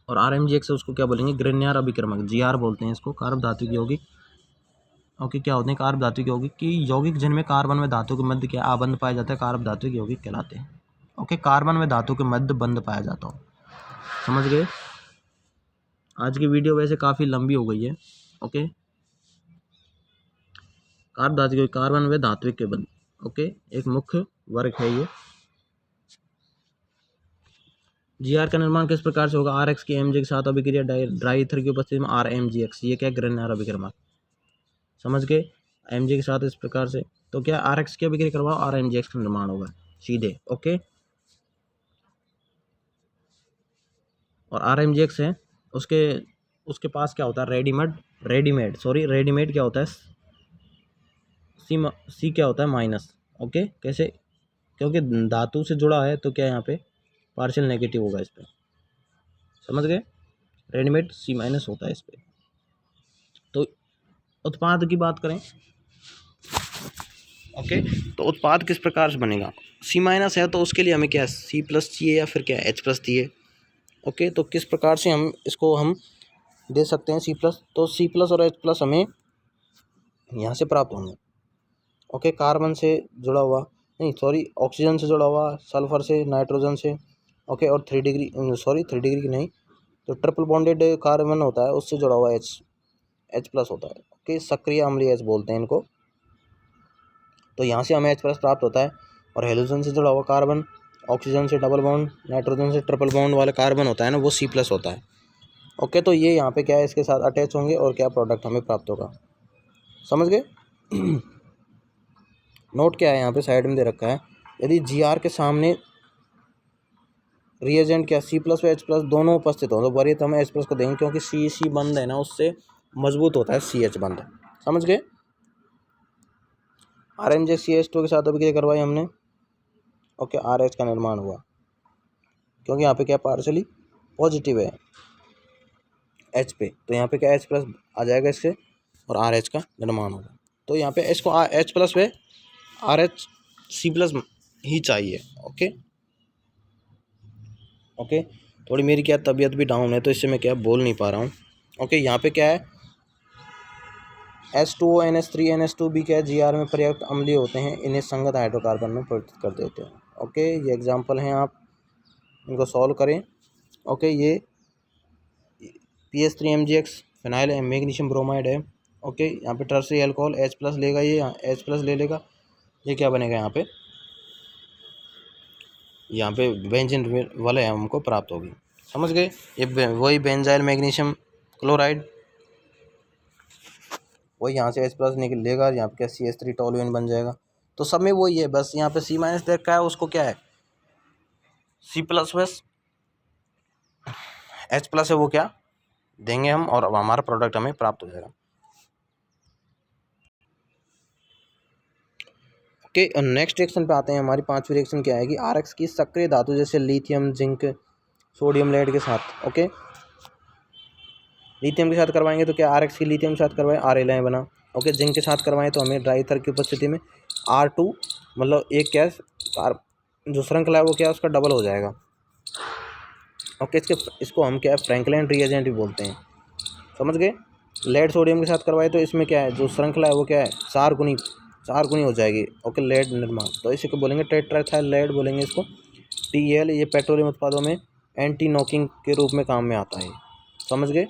और RMGX उसको क्या बोलेंगे ग्रेन्यार अभिक्रमक, GR बोलते हैं इसको, कार्ब धातु की यौगिक। ओके, क्या होते हैं कार्ब धातु की यौगिक कि यौगिक जिनमें कार्बन में धातु के मध्य क्या आबंध पाया जाता है, कार्ब धातु के यौगिक कहलाते हैं। ओके, कार्बन में धातु के मध्य बंध पाया जाता हो। समझ गए, आज की वीडियो वैसे काफ़ी लंबी हो गई है। ओके, कार्ब धातु के कार्बन व धात्विक के बंध। ओके, एक मुख्य वर्ग है ये। GR का निर्माण किस प्रकार से होगा, RX की MJ के साथ अभिक्रिया ड्राई ईथर की उपस्थिति में RMGX, ये क्या ग्रेन्यार अभिक्रमक। समझ गए, MJ के साथ इस प्रकार से, तो क्या RX की अभिक्रिया करवाओ RMGX का निर्माण होगा सीधे। ओके, और RMGX है उसके पास क्या होता है रेडीमेड क्या होता है सी क्या होता है माइनस। ओके, कैसे, क्योंकि धातु से जुड़ा है तो क्या यहाँ पे पार्शियल नेगेटिव होगा इस पर। समझ गए, रेडीमेड C माइनस होता है इस पर। तो उत्पाद की बात करें, ओके, तो उत्पाद किस प्रकार से बनेगा, C माइनस है तो उसके लिए हमें क्या C+ चाहिए या फिर क्या H+ चाहिए। ओके, तो किस प्रकार से हम इसको हम दे सकते हैं C+, तो C+ और H+ हमें यहाँ से प्राप्त होंगे। ओके, कार्बन से जुड़ा हुआ नहीं सॉरी ऑक्सीजन से जुड़ा हुआ, सल्फर से, नाइट्रोजन से। ओके, और 3 डिग्री की नहीं, तो ट्रिपल बॉन्डेड कार्बन होता है उससे जुड़ा हुआ H+ होता है। ओके, सक्रिय अम्लीय H बोलते हैं इनको, तो यहाँ से हमें H+ प्राप्त होता है। और हेलोजन से जुड़ा हुआ कार्बन, ऑक्सीजन से डबल बॉन्ड, नाइट्रोजन से ट्रिपल बॉन्ड वाला कार्बन होता है ना, वो C+ होता है। ओके, तो ये यहाँ पे क्या है इसके साथ अटैच होंगे और क्या प्रोडक्ट हमें प्राप्त होगा। समझ गए। नोट क्या है यहाँ पे साइड में दे रखा है, यदि GR के सामने रिएजेंट क्या C+ व H+ दोनों उपस्थित हो तो वरीयता हम H+ को देंगे, क्योंकि C बंद है ना उससे मजबूत होता है CH बंद। समझ गए। RMGCH2 के साथ अभिक्रिया करवाई हमने। ओके, RH का निर्माण हुआ, क्योंकि यहाँ पे क्या पार्शली पॉजिटिव है H पे, तो यहाँ पे क्या H+ आ जाएगा इससे और RH का निर्माण होगा। तो यहाँ पे इसको H+ पे RH+ ही चाहिए। ओके ओके, थोड़ी मेरी क्या तबीयत भी डाउन है तो इससे मैं क्या बोल नहीं पा रहा हूँ। ओके, यहाँ पे क्या है H2O NH3 NH2 भी क्या है GR में पर्याप्त अम्लीय होते हैं, इन्हें संगत हाइड्रोकार्बन में परिवर्तित कर देते हैं। ओके, ये एग्जांपल हैं, आप इनको सॉल्व करें। ओके, ये PH3MgX फिनाइल मैग्नीशियम ब्रोमाइड है। ओके, यहाँ पे टर्सरी अल्कोहल H+ लेगा, ये H+ ले लेगा, ये क्या बनेगा यहाँ पे बेंजीन वाले हमको प्राप्त होगी। समझ गए, ये वही बेंजाइल मैग्नीशियम क्लोराइड, वही यहाँ से H+ निकल लेगा, यहाँ पे क्या CH3 टोलुएन बन जाएगा। तो सब में वही है, बस यहाँ पे C- देख का है, उसको क्या है C++ H+ है, वो क्या देंगे हम और अब हमारा प्रोडक्ट हमें प्राप्त हो जाएगा। ओके, नेक्स्ट रिएक्शन पे आते हैं। हमारी पांचवी रिएक्शन क्या है कि RX की सक्रिय धातु जैसे लिथियम, जिंक, सोडियम लेड के साथ। ओके, लिथियम के साथ करवाएंगे तो क्या RX की लिथियम के साथ करवाएं Ra बना। ओके, जिंक के साथ करवाएं तो हमें ड्राई ईथर की उपस्थिति में R2 मतलब एक क्या जो श्रृंखला है वो क्या उसका डबल हो जाएगा। ओके, इसको हम क्या है फ्रैंकलिन रिएजेंट भी बोलते हैं। समझ गए। लेड सोडियम के साथ करवाए तो इसमें क्या है जो श्रृंखला है वो क्या है चार गुनी हो जाएगी। ओके, लेड निर्माण, तो इसी को बोलेंगे टेट्राइथाइल लेड बोलेंगे इसको। TeL ये पेट्रोलियम उत्पादों में एंटी नॉकिंग के रूप में काम में आता है। समझ गए,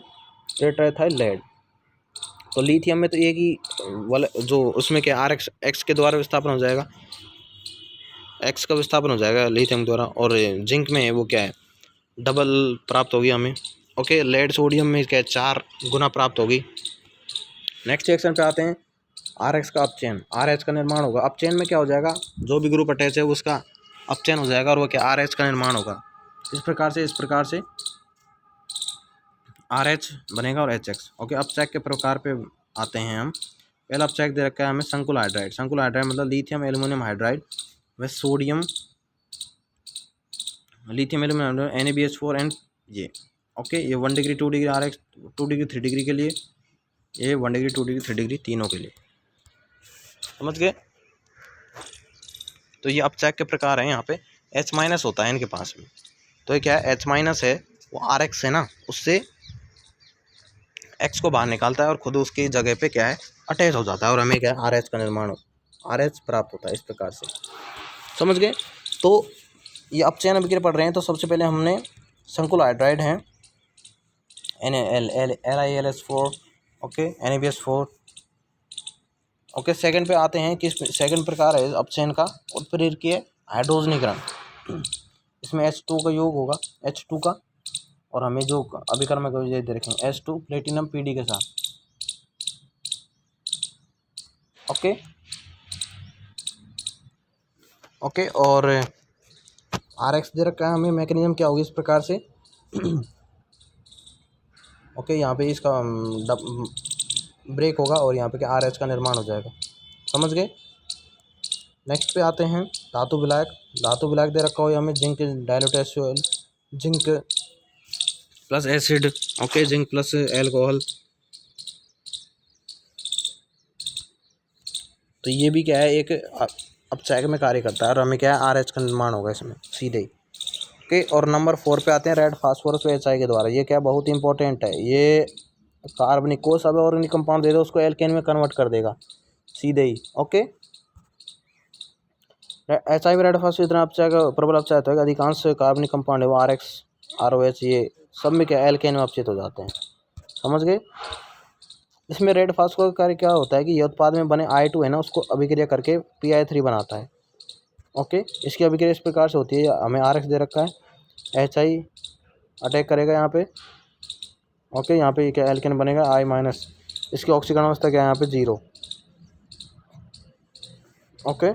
टेट्राइथाइल लेड। तो लिथियम में तो एक ही वाला जो उसमें क्या RX के द्वारा विस्थापन हो जाएगा, X का विस्थापन हो जाएगा लिथियम द्वारा, और जिंक में वो क्या है डबल प्राप्त होगी हमें। ओके, लेड सोडियम में क्या है 4 गुना प्राप्त होगी। नेक्स्ट रिएक्शन पे आते हैं। RX का अपचयन, RH का निर्माण होगा। अपचयन में क्या हो जाएगा जो भी ग्रुप अटैच है उसका अपचयन हो जाएगा और वो क्या RH का निर्माण होगा। इस प्रकार से RH बनेगा और HX। ओके, अपचयक के प्रकार पे आते हैं हम। पहला अपचयक दे रखा है हमें संकुल हाइड्राइड। संकुल हाइड्राइड मतलब लिथियम एल्युमिनियम हाइड्राइड व sodium lithium aluminium NaBH4 and ये। ओके, ये 1 degree 2 degree RX 2 degree 3 degree के लिए, ये 1 डिग्री 2 डिग्री 3 डिग्री तीनों के लिए। समझ गए। तो ये अपचयक के प्रकार हैं। यहाँ पे H- होता है इनके पास में, तो ये क्या है H- है वो RX है ना, उससे X को बाहर निकालता है और खुद उसकी जगह पे क्या है अटैच हो जाता है और हमें क्या है RH का निर्माण RH प्राप्त होता है। इस प्रकार से समझ गए। तो ये अपचयन अभिक्रिया पढ़ रहे हैं तो सबसे पहले हमने संकुल हाइड्राइड हैं LiAlS4। Okay, NaBH4। Okay, second पे आते हैं कि सेकंड प्रकार है अपचयन का उत्प्रेरकीय हाइड्रोजनीकरण। इसमें H2 का योग होगा, H2 का, और हमें जो अभिकर्मक दे रखेंगे H2 प्लेटिनम PD के साथ। ओके ओके, और RX दे रखा है हमें। मैकेनिज्म क्या होगी इस प्रकार से ओके, यहाँ पे इसका ब्रेक होगा और यहाँ पे क्या RH का निर्माण हो जाएगा। समझ गए। नेक्स्ट पे आते हैं धातु विलायक। धातु विलायक दे रखा हो हमें zinc dilute oil, zinc plus acid. Okay, zinc plus alcohol. तो ये भी क्या है एक अपचयक में कार्य करता है और हमें क्या है RH का निर्माण होगा इसमें सीधे ही। ओके, और नंबर 4 पे आते हैं रेड फास्फोरस व HI के द्वारा। ये क्या बहुत इंपॉर्टेंट है, ये कार्बनिक को सब ऑर्गेनिक कंपाउंड दे दो उसको एल्केन में कन्वर्ट कर देगा सीधे ही। ओके, HI रेड फास्फोरस इतना अपचयक प्रबल अपचयक है अधिकांश कार्बनिक कंपाउंड है वो RX ROH ये सब में क्या एल्केन में अपचित हो जाते हैं। समझ गए। इसमें रेड फास्फोरस का कार्य क्या होता है कि ये उत्पाद में बने I2 है ना उसको अभिक्रिया करके PI3 बनाता है। ओके, इसकी अभिक्रिया इस प्रकार से होती है, हमें RX दे रखा है, HI अटैक करेगा यहाँ पे। ओके, यहाँ पे क्या एल्केन बनेगा I-, इसकी ऑक्सीकरण अवस्था क्या है यहाँ पे 0। ओके,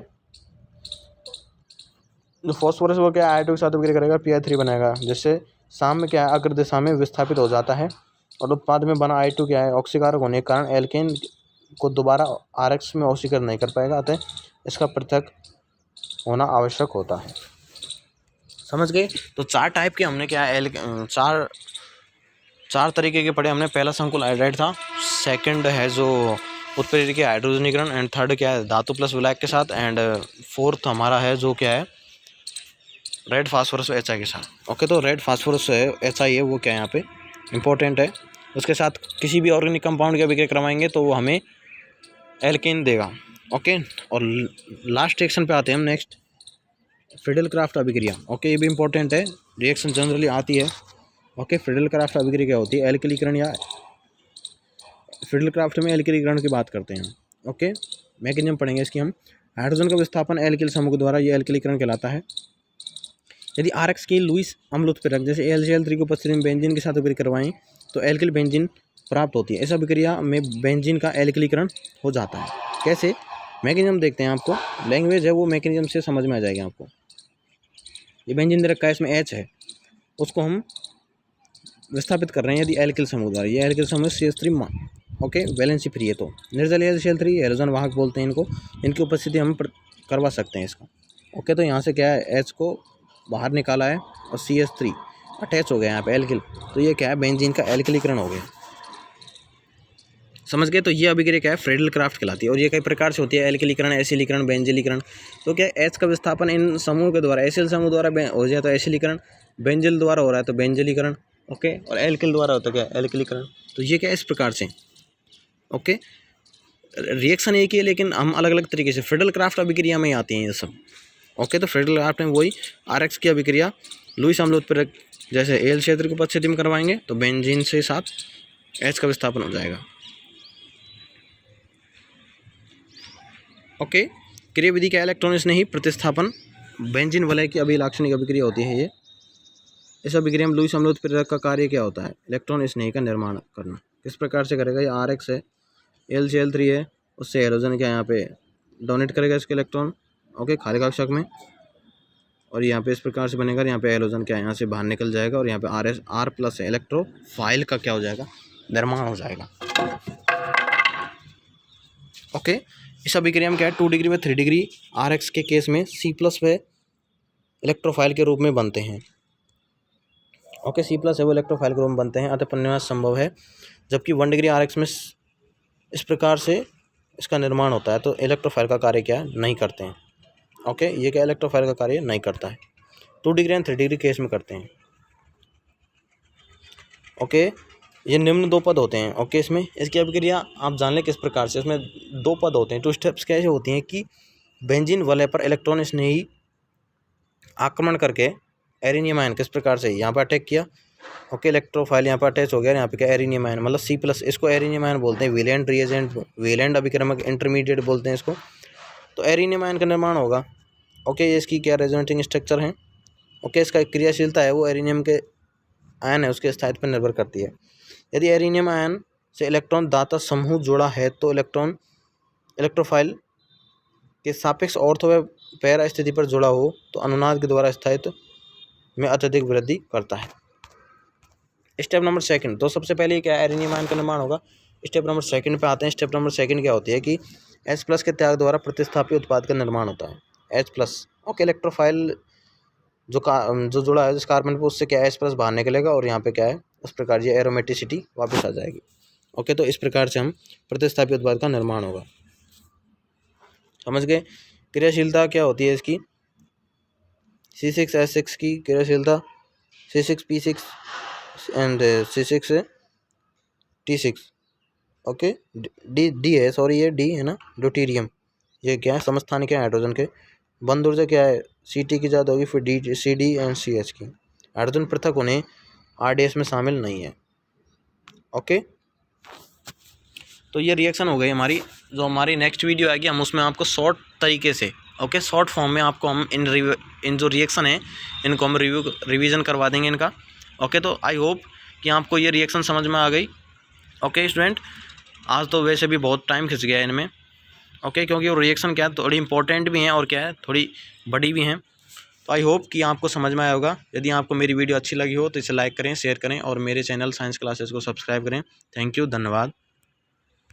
जो फॉस्फोरस वो क्या I2 के साथ अभिक्रिया करेगा PI3 बनाएगा, जिससे शाम में क्या है अग्र दिशा में विस्थापित हो जाता है और उत्पाद में बना I2 क्या है ऑक्सीकारक होने के कारण एल्केन को दोबारा RX में ऑक्सीकरण नहीं कर पाएगा, अतः इसका पृथक होना आवश्यक होता है। समझ गए। तो 4 टाइप के हमने क्या है चार तरीके के पढ़े हमने। पहला संकुल हाइड्राइड था, सेकंड है जो उत्प्रेरक की हाइड्रोजनीकरण, एंड थर्ड क्या है धातु प्लस विलायक के साथ, एंड फोर्थ हमारा है जो क्या है रेड फास्फोरस HI के साथ। ओके, तो रेड फास्फोरस है HI है वो क्या है यहाँ पे इंपॉर्टेंट है। उसके साथ किसी भी ऑर्गेनिक कंपाउंड की अभिक्रिया करवाएंगे तो वो हमें एल्केन देगा। ओके, और लास्ट रिएक्शन पे आते हैं हम नेक्स्ट, फ्रीडल क्राफ्ट अभिक्रिया। ओके, ये भी इंपॉर्टेंट है, रिएक्शन जनरली आती है। ओके, फ्रीडल क्राफ्ट अभिक्रिया क्या होती है, एल्किलीकरण या फ्रीडल क्राफ्ट में एल्किलीकरण की बात करते हैं। ओके, मैकेनिज्म पढ़ेंगे इसकी हम। हाइड्रोजन का विस्थापन एल्किल समूह द्वारा ये एल्किलीकरण कहलाता है। यदि RX की लुईस अम्ल उत्प्रेरक जैसे AlCl3 को उपस्थिति में बेंजीन के साथ अभिक्रिया करवाएं तो एल्किल बेंजीन प्राप्त होती है। इस अभिक्रिया में बेंजीन का एल्किलीकरण हो जाता है। कैसे, मैकेनिज्म देखते हैं, आपको लैंग्वेज है वो मैकेनिज्म से समझ में आ जाएगा आपको। ये बेंजीन दे रखा है, इसमें H है, उसको हम विस्थापित कर रहे हैं यदि एल्किल समूह द्वारा। ये एल्किल समूह CH3 ओके वैलेंसी फ्री है, तो निर्जल AlCl3 हैलोजन वाहक बोलते हैं इनको, इनकी उपस्थिति हम करवा सकते हैं इसका। ओके, तो यहाँ से क्या है H को बाहर निकाला है और CH3 अटैच हो गया यहाँ पे एल्किल, तो ये क्या है बेंजीन का एल्किलीकरण हो गया। समझ गए, तो ये अभिक्रिया क्या है फ्रीडल क्राफ्ट कहलाती है। और ये कई प्रकार से होती है, एल्किलीकरण, एसिलीकरण, बेंजिलीकरण। तो क्या है H का विस्थापन इन समूह के द्वारा एसिल समूह द्वारा हो जाए तो एसिलीकरण, बेंजिल द्वारा हो रहा है तो बेंजिलीकरण। ओके, और एल्किल द्वारा होता है क्या एल्किलीकरण। तो ये क्या है इस प्रकार से। ओके, रिएक्शन एक ही है लेकिन हम अलग अलग तरीके से फ्रीडल क्राफ्ट अभिक्रिया में आती हैं ये सब। ओके, तो फ्रीडल क्राफ्ट में वही RX की अभिक्रिया लुईस अम्ल उत्प्रेरक जैसे AL क्षेत्र को उपस्थिति में करवाएंगे तो बेंजीन से साथ H का विस्थापन हो जाएगा। ओके, क्रियाविधि का इलेक्ट्रॉन स्नेही प्रतिस्थापन बेंजीन वलय की अभिलाक्षणिक अभिक्रिया होती है ये। इस अभिक्रिया में लुईस अम्ल उत्प्रेरक का कार्य क्या होता है, इलेक्ट्रॉन स्नेही का निर्माण करना। किस प्रकार से करेगा, ये RX है, AlCl3 है, उससे हैलोजन क्या यहाँ पे डोनेट करेगा इसके इलेक्ट्रॉन। ओके, खाली कक्षक में, और यहाँ पे इस प्रकार से बनेगा, यहाँ पे हैलोजन क्या यहाँ से बाहर निकल जाएगा और यहाँ पे R+ है, इलेक्ट्रोफाइल का क्या हो जाएगा निर्माण हो जाएगा। ओके, इस अभिक्रिया में क्या है 2 डिग्री व 3 डिग्री RX के केस में C+ व इलेक्ट्रोफाइल के रूप में बनते हैं। ओके, C+ है वो इलेक्ट्रोफाइल के रूप में बनते हैं, अतः पुनर्विन्यास संभव है। जबकि 1 डिग्री RX में इस प्रकार से इसका निर्माण होता है तो इलेक्ट्रोफाइल का कार्य क्या नहीं करते हैं। ओके, ये क्या इलेक्ट्रोफाइल का कार्य नहीं करता है, 2 डिग्री एंड 3 डिग्री केस में करते हैं। ओके, ये निम्न 2 पद होते हैं। ओके, इसमें इसकी अभिक्रिया आप जान लें किस प्रकार से, इसमें 2 पद होते हैं। 2 स्टेप्स कैसे होती हैं कि बेंजीन वलय पर इलेक्ट्रॉन स्नेही आक्रमण करके एरिनियम आयन किस प्रकार से यहाँ पर अटैक किया। ओके, इलेक्ट्रोफाइल यहाँ पर अटैच हो गया, यहाँ पे क्या एरिनियम आयन मतलब C+, इसको एरिनियम आयन बोलते हैं, वेलेंट रिएजेंट, वेलेंट अभिक्रमक इंटरमीडिएट बोलते हैं इसको। तो एरिनियम आयन का निर्माण होगा। ओके, ये इसकी क्या रेजोनेटिंग स्ट्रक्चर है। ओके, इसका क्रियाशीलता है वो एरिनियम के आयन है उसके स्थायित्व पर निर्भर करती है। यदि एरिनियम आयन से इलेक्ट्रॉन दाता समूह जुड़ा है तो इलेक्ट्रॉन इलेक्ट्रोफाइल के सापेक्ष ऑर्थो व पैरा स्थिति पर जुड़ा हो तो अनुनाद के द्वारा स्थायित्व में अत्यधिक वृद्धि करता है। स्टेप नंबर 2, तो सबसे पहले क्या एरिनियम आयन का निर्माण होगा। स्टेप नंबर 2 पे आते हैं। स्टेप नंबर 2 क्या होती है कि H+ के त्याग द्वारा प्रतिस्थापी उत्पाद का निर्माण होता है, H+। ओके, इलेक्ट्रोफाइल जो जुड़ा है जिस कार्बन पे उससे क्या H+ बाहर निकलेगा और यहाँ पे क्या है उस प्रकार ये एरोमेटिसिटी वापस आ जाएगी। ओके, तो इस प्रकार से हम प्रतिस्थापी उत्पाद का निर्माण होगा। समझ गए। क्रियाशीलता क्या होती है इसकी, C6H6 की क्रियाशीलता C6P6 and C6T6। Okay, D है, सॉरी ये डी है ना, ड्यूटेरियम। ये क्या है समस्थानिक है हाइड्रोजन के। बंद ऊर्जा क्या है Ct की ज़्यादा होगी, फिर CD एंड CH की। हाइड्रोजन पृथक होने RDS में शामिल नहीं है। ओके, तो ये रिएक्शन हो गई हमारी। जो हमारी नेक्स्ट वीडियो आएगी हम उसमें आपको शॉर्ट तरीके से, ओके, शॉर्ट फॉर्म में आपको हम इन जो रिएक्शन है इनको हम रिवीजन करवा देंगे इनका। ओके, तो आई होप कि आपको ये रिएक्शन समझ में आ गई। ओके स्टूडेंट, आज तो वैसे भी बहुत टाइम खिंच गया है इनमें। ओके, क्योंकि वो रिएक्शन क्या है थोड़ी इंपॉर्टेंट भी हैं और क्या है थोड़ी बड़ी भी हैं। तो आई होप कि आपको समझ में आया होगा। यदि आपको मेरी वीडियो अच्छी लगी हो तो इसे लाइक करें, शेयर करें और मेरे चैनल साइंस क्लासेस को सब्सक्राइब करें। थैंक यू, धन्यवाद।